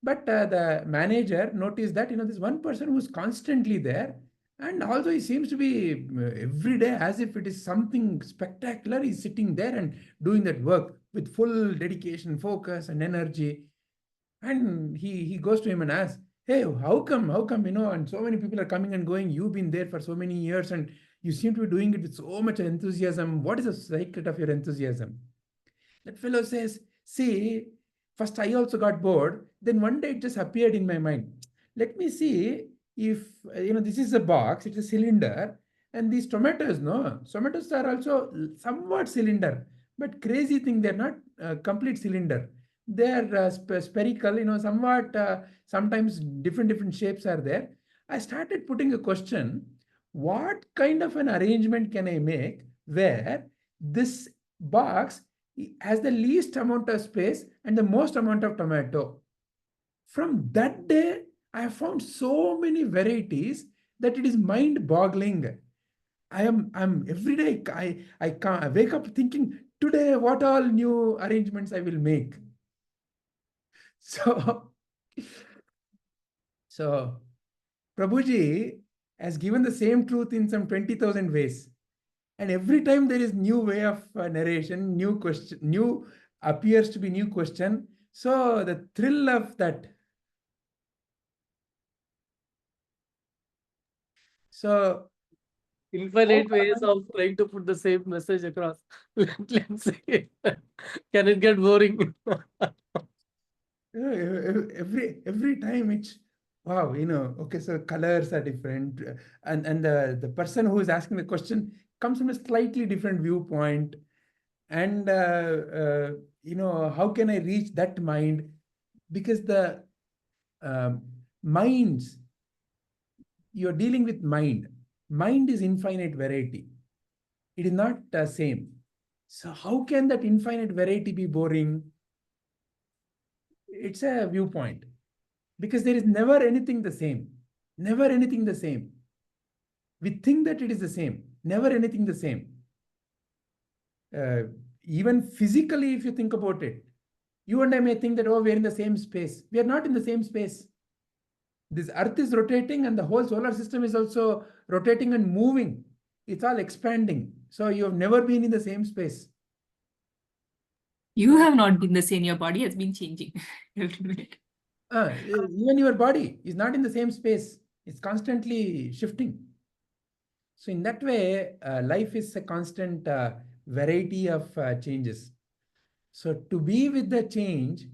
But the manager noticed that this one person who's constantly there, and also he seems to be every day as if it is something spectacular. He's sitting there and doing that work with full dedication, focus, and energy. And he goes to him and asks, "Hey, how come? And so many people are coming and going. You've been there for so many years, and you seem to be doing it with so much enthusiasm. What is the secret of your enthusiasm?" That fellow says, "See, first I also got bored. Then one day it just appeared in my mind. Let me see if, this is a box, it's a cylinder. And these tomatoes are also somewhat cylinder. But crazy thing, they're not complete cylinder. They're spherical, somewhat, sometimes different shapes are there." I started putting a question. What kind of an arrangement can I make where this box has the least amount of space and the most amount of tomato? From that day, I have found so many varieties that it is mind-boggling. I'm every day I wake up thinking, today what all new arrangements I will make. So Prabhuji has given the same truth in some 20,000 ways. And every time there is new way of narration, new question, new appears to be new question. So the thrill of that. So infinite ways of trying to put the same message across. Let's see. Can it get boring? every time it's wow, okay, so colors are different, and the person who is asking the question comes from a slightly different viewpoint, and how can I reach that mind? Because the minds, you're dealing with mind is infinite variety. It is not the same. So how can that infinite variety be boring? It's a viewpoint, because there is never anything the same. Never anything the same. We think that it is the same. Never anything the same. Even physically, if you think about it, you and I may think that, oh, we're in the same space. We are not in the same space. This earth is rotating and the whole solar system is also rotating and moving. It's all expanding. So you have never been in the same space. You have not been the same. Your body has been changing every minute. Even your body is not in the same space. It's constantly shifting. So in that way, life is a constant variety of changes. So to be with the change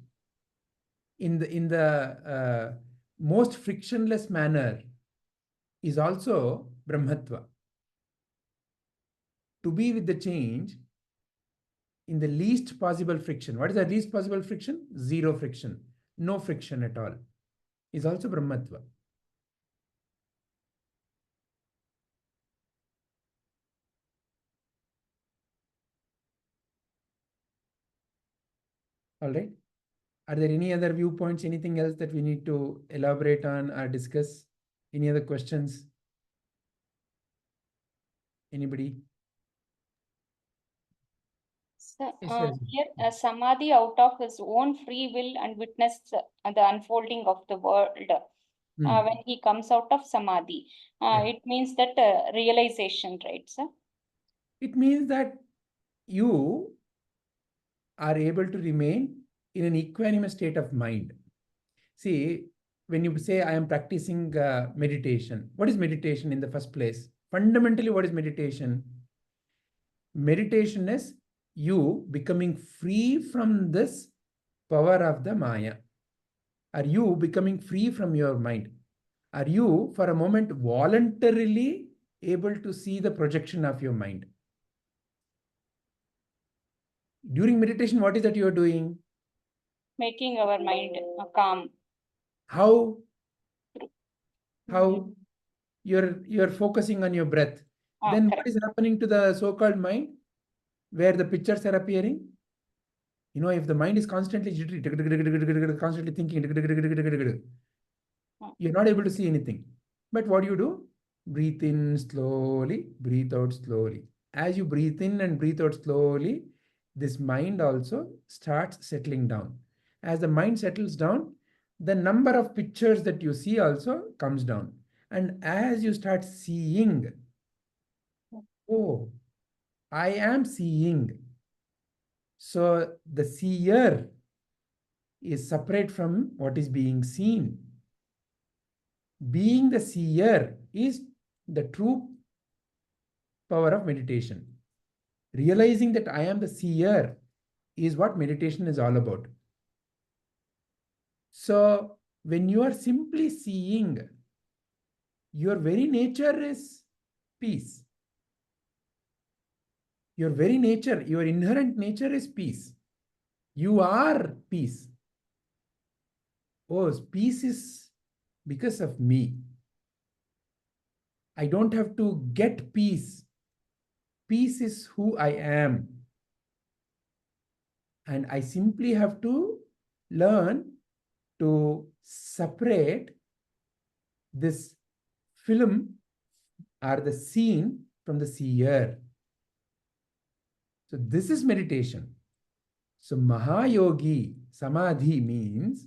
in the most frictionless manner is also Brahmatva. To be with the change in the least possible friction. What is the least possible friction? Zero friction. No friction at all. Is also Brahmatva. All right. Are there any other viewpoints, anything else that we need to elaborate on or discuss? Any other questions? Anybody? So, Yes, yes. here, Samadhi out of his own free will and witnessed the unfolding of the world. When he comes out of Samadhi, Yeah. it means that realization, right, sir? It means that you are able to remain in an equanimous state of mind. See, when you say I am practicing meditation, what is meditation in the first place? Fundamentally, what is meditation? Meditation is you becoming free from this power of the Maya. Are you becoming free from your mind? Are you, for a moment, voluntarily able to see the projection of your mind? During meditation, what is that you are doing? Making our mind calm. How? How? You're focusing on your breath. Then what Correct. is happening to the so-called mind where the pictures are appearing? You know, if the mind is constantly jittery, constantly thinking, you're not able to see anything. But what do? Breathe in slowly, breathe out slowly. As you breathe in and breathe out slowly, this mind also starts settling down. As the mind settles down, the number of pictures that you see also comes down. And as you start seeing, oh, I am seeing. So the seer is separate from what is being seen. Being the seer is the true power of meditation. Realizing that I am the seer is what meditation is all about. So when you are simply seeing, your very nature is peace. Your very nature, your inherent nature is peace. You are peace. Oh, peace is because of me. I don't have to get peace. Peace is who I am. And I simply have to learn to separate this film or the scene from the seer. So this is meditation. So Mahayogi, Samadhi means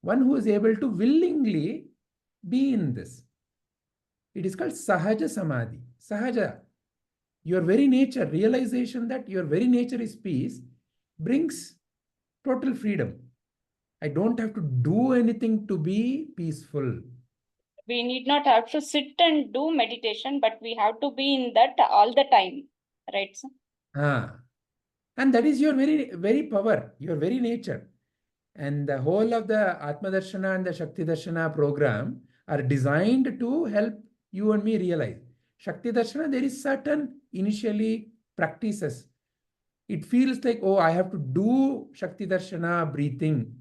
one who is able to willingly be in this. It is called Sahaja Samadhi. Sahaja, your very nature, realization that your very nature is peace, brings total freedom. I don't have to do anything to be peaceful. We need not have to sit and do meditation, but we have to be in that all the time, right, sir? And that is your very power, your very nature. And the whole of the Atma Darshana and the Shakti Darshana program are designed to help you and me realize. Shakti Darshana, there is certain initially practices. It feels like, oh, I have to do Shakti Darshana breathing.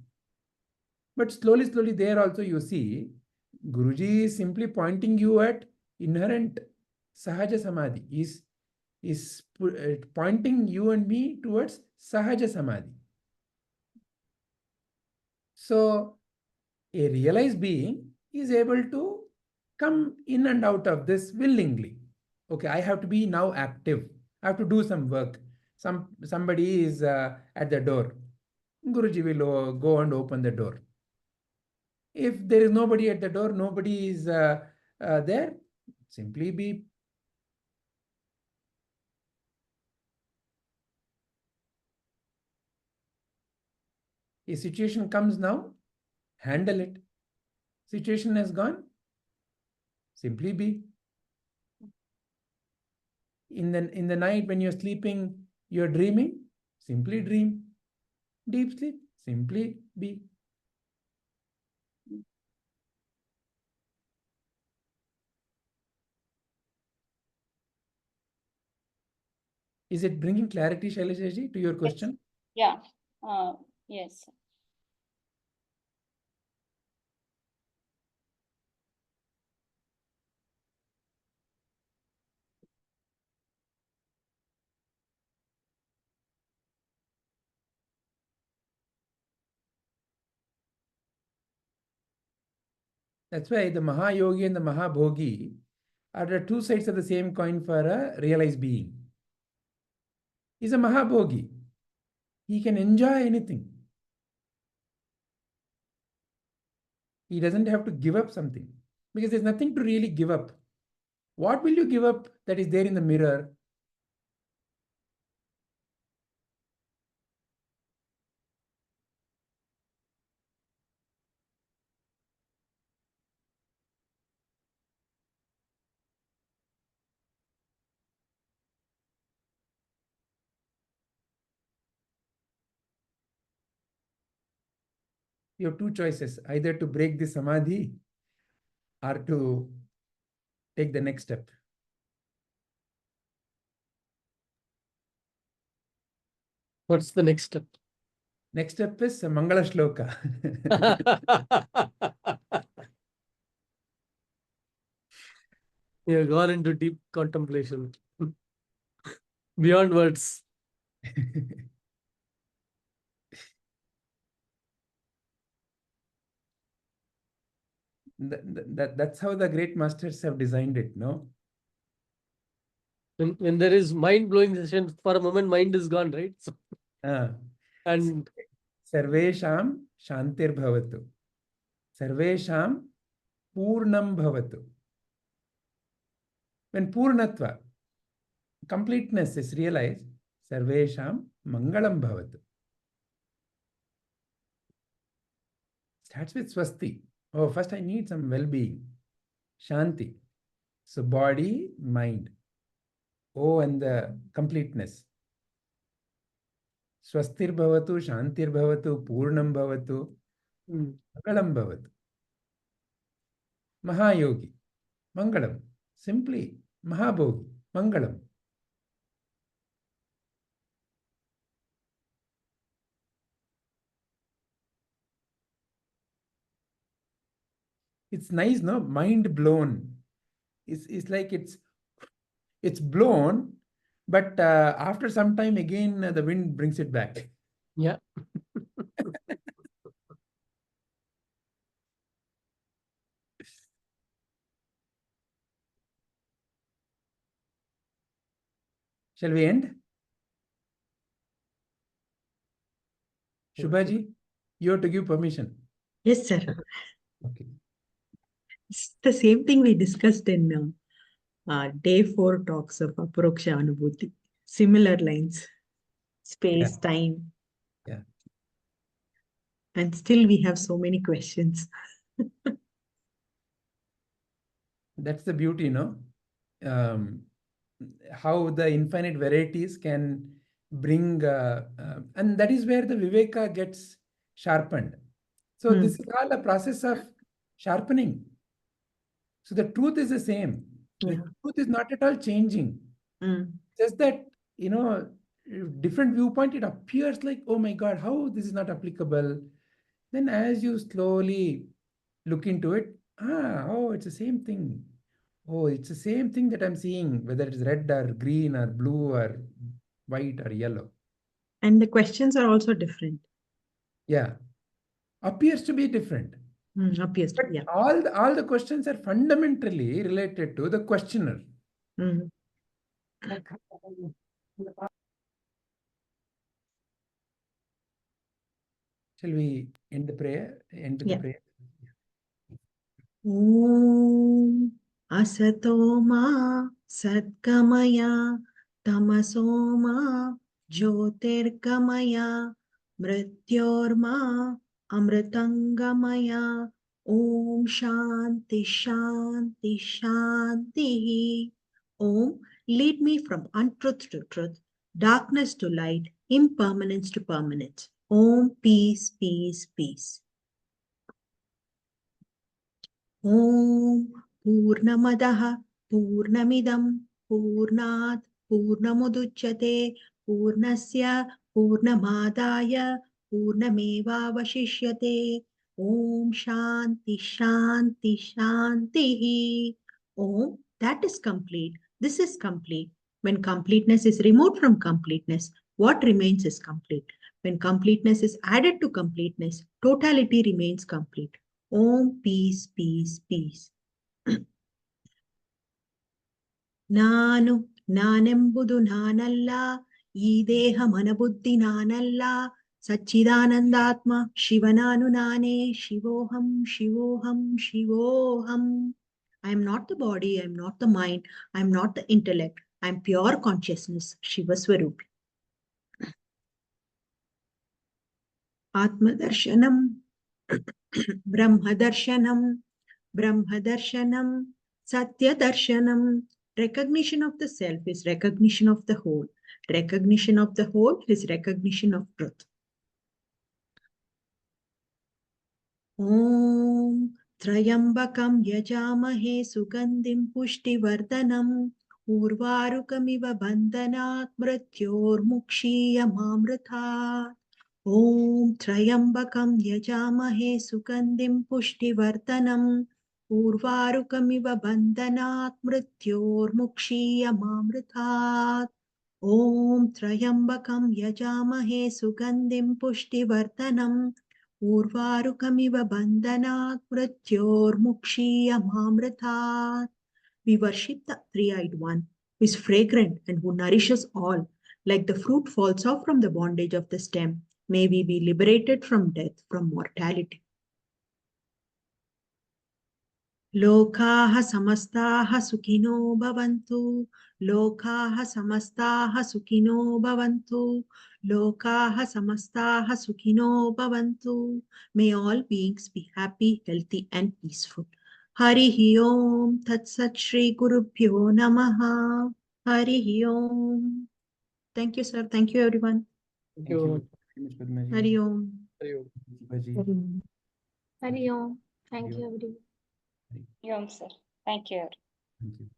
But slowly, slowly there also you see, Guruji is simply pointing you at inherent Sahaja Samadhi, is pointing you and me towards Sahaja Samadhi. So a realized being is able to come in and out of this willingly. Okay, I have to be now active. I have to do some work. Somebody is at the door. Guruji will go and open the door. If there is nobody at the door, nobody is there, simply be. A situation comes now, handle it. Situation has gone, simply be. In the night when you're sleeping, you're dreaming, simply dream. Deep sleep, simply be. Is it bringing clarity, Shailajaji, to your question? Yes. Yeah. Yes. That's why the Mahayogi and the Mahabhogi are the two sides of the same coin for a realized being. He's a Mahabhogi. he can enjoy anything. He doesn't have to give up something because there's nothing to really give up. What will you give up that is there in the mirror? You have two choices, either to break the samadhi or to take the next step. What's the next step? Next step is Mangala Shloka. You've gone into deep contemplation. Beyond words. That's how the great masters have designed it, no? When there is mind-blowing session, for a moment, mind is gone, right? So, and Sarvesham Shantir Bhavatu. Sarvesham Purnam Bhavatu. When Purnatva, completeness is realized, Sarvesham Mangalam Bhavatu. Starts with Swasti. Oh, first I need some well-being. Shanti. So body, mind. Oh, and the completeness. Swastir Bhavatu, Shantir Bhavatu, Purnam Bhavatu, Mangalam Bhavatu. Mahayogi. Mangalam. Simply Mahabhogi. Mangalam. It's nice, no? Mind blown. It's like it's blown, but after some time again the wind brings it back. yeah. Shall we end? Shubhaji, you have to give permission. Yes, sir. Okay. It's the same thing we discussed in day 4 talks of Aparoksha Anubhuti. Similar lines. Space, time. Yeah. And still we have so many questions. That's the beauty, no? How the infinite varieties can bring, and that is where the Viveka gets sharpened. So this is all a process of sharpening. So the truth is the same. The truth is not at all changing. Just that, different viewpoint, it appears like, oh my God, how this is not applicable. Then as you slowly look into it, oh, it's the same thing. Oh, it's the same thing that I'm seeing, whether it's red or green or blue or white or yellow. And the questions are also different. Yeah. Appears to be different. Appears to, But yeah. all the questions are fundamentally related to the questioner. Shall we end the prayer? End the prayer. Om Asatoma Satkamaya Tamasoma Jyotirgamaya Mrityorma Amritangamaya Om Shanti Shanti Shanti. Om, lead me from untruth to truth, darkness to light, impermanence to permanence. Om, peace, peace, peace. Om Purnamadaha Purnamidam Purnat Purnamuduchyate Purnasya Purnamadaya Purnamevavashishyate. Om Shanti Shanti Shanti. Om, that is complete. This is complete. When completeness is removed from completeness, what remains is complete. When completeness is added to completeness, totality remains complete. Om, peace, peace, peace. Nanu, nanembudu nanalla, Ee deha manabuddhi nanalla Satchidanandatma Shivananu nane Shivoham Shivoham Shivoham. I am not the body, I am not the mind, I am not the intellect, I am pure consciousness, Shiva Swarupi. Atmadarshanam, Brahmadarshanam, Brahmadarshanam, Satyadarshanam. Recognition of the self is recognition of the whole. Recognition of the whole is recognition of truth. Om Trayambakam Yajamahe Sugandhim Pushtivardhanam Urvarukamiva Bandhanat Mrityor Mukshiyamamrithat. Om Trayambakam Yajamahe Sugandhim Pushtivardhanam Urvarukamiva Bandhanat Mrityor Mukshiyamamrithat. Om Trayambakam Yajamahe Sugandhim Pushtivardhanam Urvarukamiva bandhanat mrityormukshiyamamrithat. We worship the three-eyed one, who is fragrant and who nourishes all. Like the fruit falls off from the bondage of the stem, may we be liberated from death, from mortality. Lokaha samastaha sukhino bhavantu. Lokaha samastaha sukhino bhavantu. Lokaha samastaha sukhino bhavantu. May all beings be happy, healthy, and peaceful. Harihi Om Tat Sat Shrii-Guru-Pyo Namaha. Harihi Om. Thank you, sir. Thank you, everyone. Thank Thank you you. very much, Padma ji. Hari Om. Hari Om. Shivaji. Hari Om. Thank you. you, everyone. Yom, sir. Thank you. Thank you.